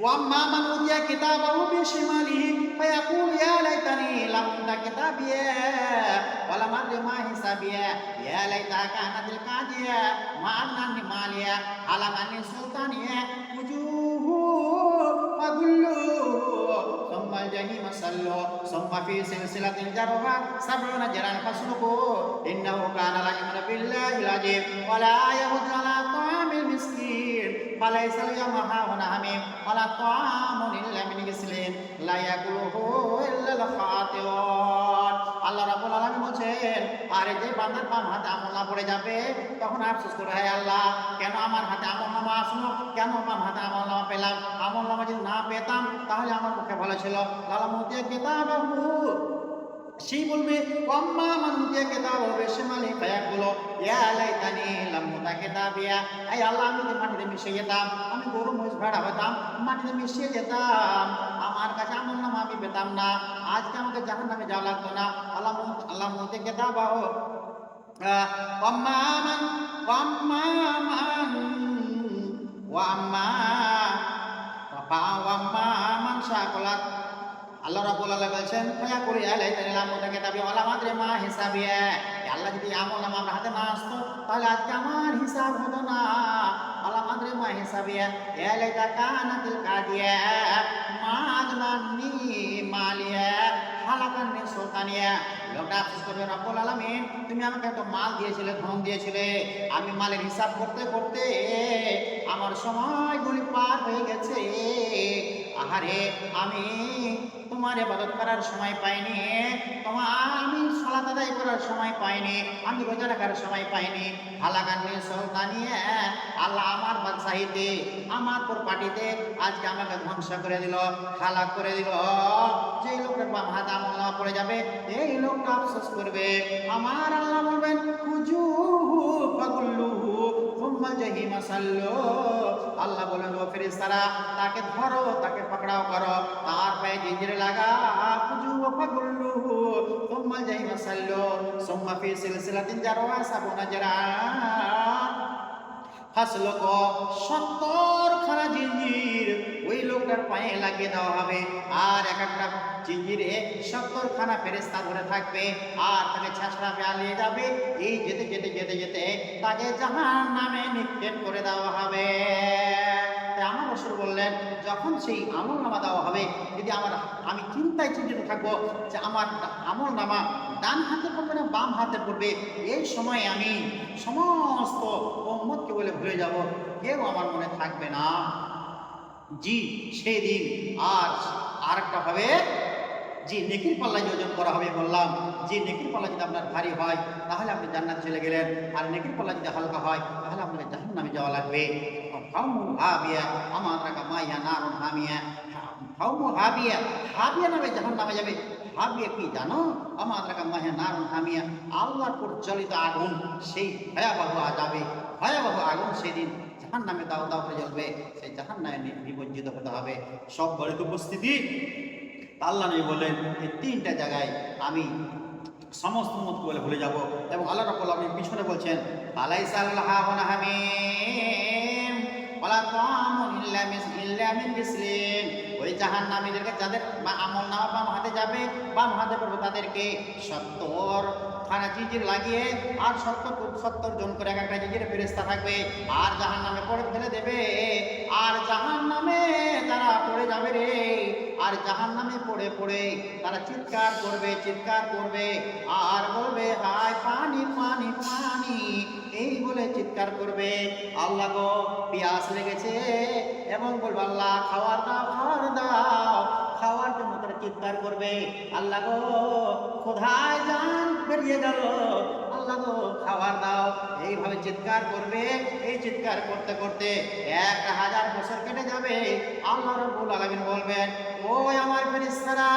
A: ওয়াম্মা মান উতিয়া কিতাবাহু বিশিমালিহি ফায়াকুলু ইয়া লাইতানি লাম উতা কিতাবিয়া ওয়া লাম আদরি মা হিসাবিয়া ইয়া লাইতাহা কানাতিল কাদিয়া মা আগনা মালিয়া হালাকানি সুলতানিয়া উজুহু ফাগুল্লু ثم الجحيم صلوا ثم في سلسلة ذرعها 70 ذراعا فاسلكوه إنه كان لا يؤمن بالله العظيم ولا يحض على طعام المسكين فليس اليوم هاهنا حميم ولا طعام إلا من غسلين لا يأكله إلا الخاطئون আল্লাহ রাব্বুল আলামিন বলেন, আর এই যে বান্দার বাম হাতে আমলনামা পড়ে যাবে তখন আফসোস করে, হে আল্লাহ কেন আমার হাতে আমলনামা আসলো, কেন বাম হাতে আমলনামা পেলাম, আমলনামা যদি না পেতাম তাহলে আমার পক্ষে ভালো ছিল। লালাম উতিয়া কিতাবাহু, সেই বলবে ওয়াম্মা মান উতিয়া কিতাবাহু বিশিমালিহি ফায়াকুলু ইয়া লাইতানি লাম উতা কিতাবিয়া, এই আল্লাহ আমি যদি মাটিতে মিশে যেতাম, আমি গরু মহিষ ভেড়া হতাম, মাটিতে মিশে যেতাম, আমার কাছে আমলনামা আমি পেতাম না, আজকে আমাকে জাহান্নামে যাওয়া লাগতো না। আল্লাহ উতিয়া কিতাবাহু ওয়াম্মা মান ওয়াম্মা মান ওয়াম্মা ওয়াম্মা মান শাকুলাত, আল্লাহ রাব্বুল আলামিন বলেন ফায়াকুলু ইয়া লাইতানি লাম উতা কিতাবিয়া ওয়া লাম আদরি মা হিসাবিয়া, আল্লাহ যদি আমলনামা আমার হাতে না আসতো তাহলে আজকে আমার হিসাব হতো না। আল্লাহ আদরি মা হিসাবিয়া ইয়া লাইতা কানাতিল কাদিয়া মা আগনানি মালিয়া হালাকানি সুলতানিয়া, লোকটা আফসোস করবে, রব্বুল আলামিন তুমি আমাকে এত মাল দিয়েছিলে, ধন দিয়েছিলে, আমি মালের হিসাব করতে করতে আমার সময়গুলি পার হয়ে গেছে, আহারে আমি তোমার ইবাদত করার সময় পাইনি, আমি সালাত আদায় করার সময় পাইনি, আমি রোজা রাখার সময় পাইনি। হালাকানি সুলতানিয়া, আল্লাহ আমার বাদশাহীতে আমার প্রপার্টিতে আজকে আমাকে ধ্বংস করে দিল, হালাক করে দিল। যে লোকটার বাম হাতে আমলনামা পড়ে যাবে এই লোকটা আফসোস করবে, আমার আল্লাহ বলবেন উজুহু ফাগুল্লুহু সুম্মা জাহিমা সাল্লু, আল্লাহ বলেন ও ফেরেশতারা তাকে ধরো, তাকে পাকড়াও করো, তার পায়ে জিঞ্জির লাগা, উজুহু ফাগুল্লুহু সুম্মা জাহিমা সাল্লু সুম্মা ফি সিলসিলাতিন যারওয়া 70 যারান ফাসলুকু, 70 খানা জিঞ্জির ওই লোকটার পায়ে লাগিয়ে দেওয়া হবে, আর এক একটা জিঞ্জিরে 70 খানা ফেরেশতা ধরে থাকবে, আর তাকে ছেঁচড়া পেয়ে যাবে, এই যেতে যেতে যেতে যেতে তাকে জাহান্নামে নিক্ষেপ করে দেওয়া হবে। তাই আমার রাসূল বললেন যখন সেই আমলনামা দেওয়া হবে, যদি আমি চিন্তায় চিন্তিত থাকবো যে আমার আমলনামা ডান হাতে পড়বে না বাম হাতে পড়বে, এই সময় আমি সমস্ত উম্মতকে বলে ভুলে যাব, কেউ আমার মনে থাকবে না। জি সেদিন আর একটা হবে, যে নেকির পাল্লা ওজন করা হবে, বললাম যে নেকির পাল্লা যদি আপনার ভারী হয় তাহলে আপনি জান্নাতে চলে গেলেন, আর নেকির পাল্লা যদি হালকা হয় তাহলে আপনাকে জাহান্নামে যাওয়া লাগবে। হাবিয়া আমার রাখা মাইয়া নারুন হামিয়া, হাবিয়া হাবিয়া নামে জাহান্নামে যাবে। হাবিয়া কি জানো? আমার রাখা মাইয়া নারুন হামিয়া, আল্লাহর প্রজ্বলিত আগুন, সেই ভয়াবহ আযাবে, ভয়াবহ আগুন সেদিন জাহান্নামে দাও দাও হয়ে জ্বলবে, সেই জাহান্নামে নিমজ্জিত হতে হবে। সব বড় উপস্থিতি আল্লাহ নবী বললেন এই 3টা জায়গায় আমি সমস্ত উম্মতকে বলে ভুলে যাব। এবং আল্লাহ রাব্বুল আলামিন পিছনে বলছেন আলাইসাল হাওয়ানা হামিম ওয়ালা তাআমুন ইল্লা মিন গিসলিন, ওই জাহান্নামীদেরকে যাদের আমলনামা বাম হাতে যাবে, বাম হাতে পড়বে তাদেরকে 70 খানা জিঞ্জির লাগিয়ে, আর 70 জন করে এক একটা জিঞ্জিরে ফেরেশতা থাকবে, আর জাহান্নামে পড়ে ফেলে দেবে, আর জাহান্নামে তারা পড়ে যাবে রে, আর জাহান্নামে পড়ে পড়ে তারা চিৎকার করবে আর বলবে হায় পানি পানি পানি, এই বলে চিৎকার করবে, আল্লাহ গো পিয়াস লেগেছে, এবং বলবে আল্লাহ খাওয়ার দাও খাওয়ার দাও, খাওয়ার জন্য তারা চিৎকার করবে, আল্লাহ গো কোথায় জান বেরিয়ে গেল, আল্লাহ গো খাওয়ার দাও, এইভাবে চিৎকার করবে। এই চিৎকার করতে করতে 1000 বছর কেটে যাবে। আল্লাহ রাব্বুল আলামিন বলবেন ওই আমার ফেরেশতারা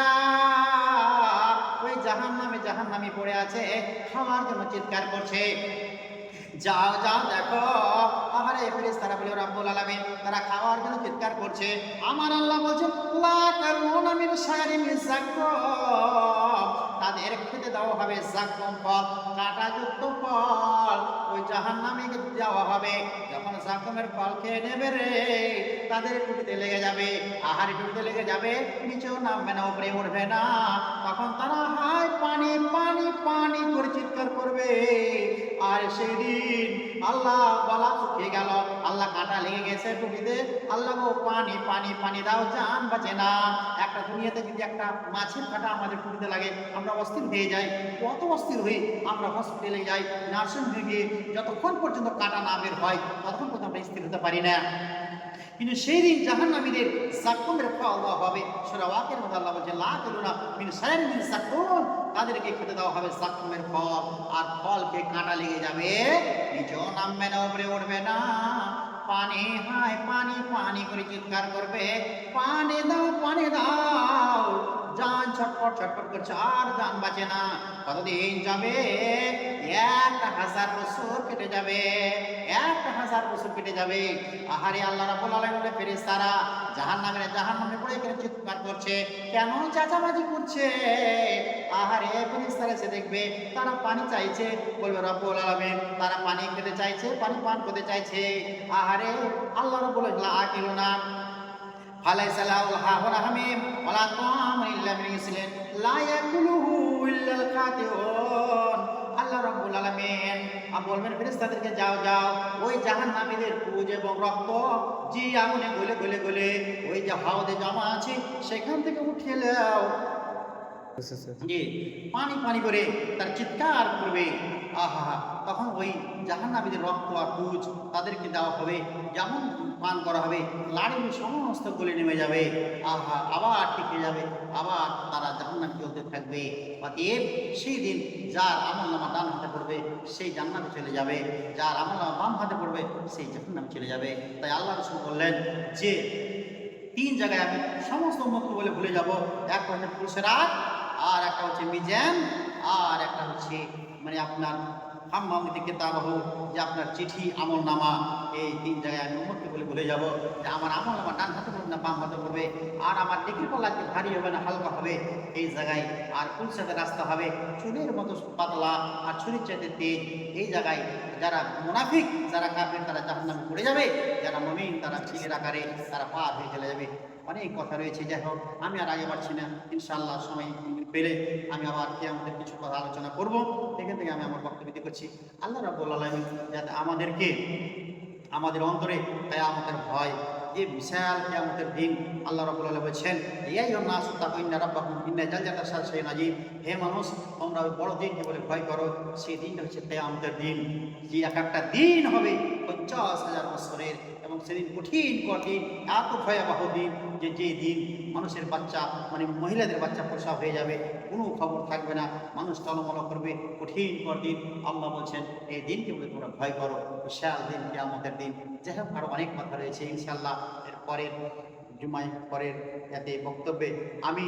A: ওই জাহান্নামে পড়ে আছে, খাওয়ার জন্য চিৎকার করছে, যাও যাও দেখো। আহারে ফেরেশতারা বলে রাব্বুল আলামিন তারা খাওয়ার জন্য চিৎকার করছে, আমার আল্লাহ বলছেন লা কারুনা মিন শারিমি যাকরুম, তাদের খেতে দেওয়া হবে জাক্কুম ফল, কাঁটাযুক্ত ফল। ওই জাহান্নামীকে দেওয়া হবে। যখন জাক্কুমের ফল খেয়ে নেবে রে, তাদের টুটিতে লেগে যাবে, আহারে টুটিতে লেগে যাবে, নিচেও নামবে না, উপরে উঠবে না। তখন তারা হায় পানি পানি পানি করে চিৎকার করবে। আর সেদিন আল্লাহ গলা শুকিয়ে গেল, আল্লাহ কাঁটা লেগে গেছে টুটিতে, আল্লাহ গো পানি পানি পানি দাও, জান বাঁচে না। একটা দুনিয়াতে যদি একটা মাছের কাঁটা আমাদের টুটিতে লাগে, আমরা অস্থির হয়ে যাই। কত অস্থির হই, আমরা হসপিটালে যাই, নার্সিং হোমে গিয়ে যতক্ষণ পর্যন্ত কাঁটা না বের হয় ততক্ষণ পর্যন্ত আমরা স্থির হতে পারি না। কিন্তু সেই দিন জাহান্নামীদের জাক্কুমের ফল দেওয়া হবে। সূরা ওয়াকিয়ার মধ্যে আল্লাহ বলছে লা তাকুলুনা মিন শাইইন মিন জাক্কুম, তাদেরকে খেতে দেওয়া হবে জাক্কুমের ফল। আর ফল খেয়ে কাঁটা লেগে যাবে, নিচেও নামবে না, উপরে উঠবে না। পানি হায় পানি পানি করে চিৎকার করবে, পানি দাও পানি দাও। জান ছটফট ছটফট করছে, আর জান বাঁচে না। কতদিন যাবে? 1000 বছর কেটে যাবে, 1000 বছর কেটে যাবে। আহারে আল্লাহ রাব্বুল আলামিনের ফেরেশতারা জাহান্নামে পড়ে এখানে চিৎকার করছে, কেন চাচাবাজি করছে? আহারে ফেরেশতারা এসে দেখবে তারা পানি চাইছে, বলবে রাব্বুল আলামিন তারা পানি খেতে চাইছে, পানি পান করতে চাইছে। আহারে আল্লাহ রাব্বুল আলামিন ফালাইসা লাহুল হাহুনা হামিম ওয়ালা তাআমুন ইল্লা মিন গিসলিন লা ইয়াকুলুহু ইল্লাল খাতিউন। আল্লাহ রাব্বুল আলামিন বলবেন ফেরেশতাদেরকে, যাও যাও ওই জাহান্নামীদের পুজ এবং রক্ত যে আগুনে গলে গলে গলে ওই যে হাওদে জমা আছে সেখান থেকে উঠিয়ে নাও। জি, পানি পানি করে তার চিৎকার করবে। আহা, তখন ওই জাহান্নামীদের রক্ত আর পুজ তাদেরকে দেওয়া হবে, যেমন পান করা হবে, লাড়ি সমস্ত গলে নেমে যাবে। আহা, আবার ঠিক হয়ে যাবে, আবার তারা জাহান্নামে চলতে থাকবে। অতএব সেই দিন যার আমলনামা ডান হাতে পড়বে সেই জান্নাতে চলে যাবে, যার আমলনামা বাম হাতে পড়বে সেই জাহান্নামে চলে যাবে। তাই আল্লাহ রাসূল বললেন যে 3 জায়গায় আমি সমস্ত উম্মতকে বলে ভুলে যাব। একটা হচ্ছে পুলসিরাত, আর একটা হচ্ছে মিজান, আর একটা হচ্ছে মানে আপনার হাম্মামতি কিতাবাহু, যে আপনার চিঠি আমলনামা। এই 3 জায়গায় আমি উম্মতকে বলে ভুলে যাব যে আমার আমলনামা ডান হাতে পড়বে না বাম হাতে পড়বে, আর আমার ডিগ্রি পাল্লা ভারী হবে না হালকা হবে এই জায়গায়, আর পুলসিরাতের রাস্তা হবে চুলের মতো পাতলা আর ছুরির চাইতে তেজ। এই জায়গায় যারা মুনাফিক, যারা কাফের, তারা জাহান্নামে পড়ে যাবে, যারা মুমিন তারা ছিলের আকারে তারা পার হয়ে চলে যাবে। অনেক কথা রয়েছে, যাই হোক আমি আর আগে পারছি না, ইনশাআল্লাহ সময় পেলে আমি আবার কিয়ামতের কিছু কথা আলোচনা করব। এখান থেকে আমি আমার বক্তব্য দিতে করছি। আল্লাহ রাব্বুল আলামিন যাতে আমাদেরকে আমাদের অন্তরে কিয়ামতের ভয়, যে বিশাল কিয়ামতের দিন আল্লাহ রাব্বুল আলামিন বলেছেন, ইয়া আইয়ুহান নাসু তাকু ইন্না রাব্বাকুম ইন্না জালজালাতা শাইইন আযীম। হে মানুষ, তোমরা ওই বড় দিনকে বলে ভয় করো। সেই দিনটা হচ্ছে কিয়ামতের দিন, যে এক একটা দিন হবে 50,000 বছরের, এবং সেদিন কঠিন কঠিন এত ভয়াবহ দিন যে দিন মানুষের বাচ্চা মানে মহিলাদের বাচ্চা প্রসব হয়ে যাবে, কোনো খবর থাকবে না, মানুষ টলমল করবে, কঠিন দিন। আল্লাহ বলছেন এই দিনকে বলে তোমরা ভয় করো, বিশাল দিন কিয়ামতের দিন। যাই হোক আরও অনেক কথা রয়েছে, ইনশাআল্লাহ এর পরের জুমায় পরের এতে বক্তব্যে আমি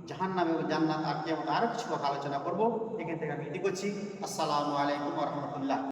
A: জাহান্নাম এবং জান্নাত আর কিয়ামত আরও কিছু কথা আলোচনা করব। এখান থেকে আমি এটি করছি। আসসালামু আলাইকুম ওয়া রাহমাতুল্লাহ।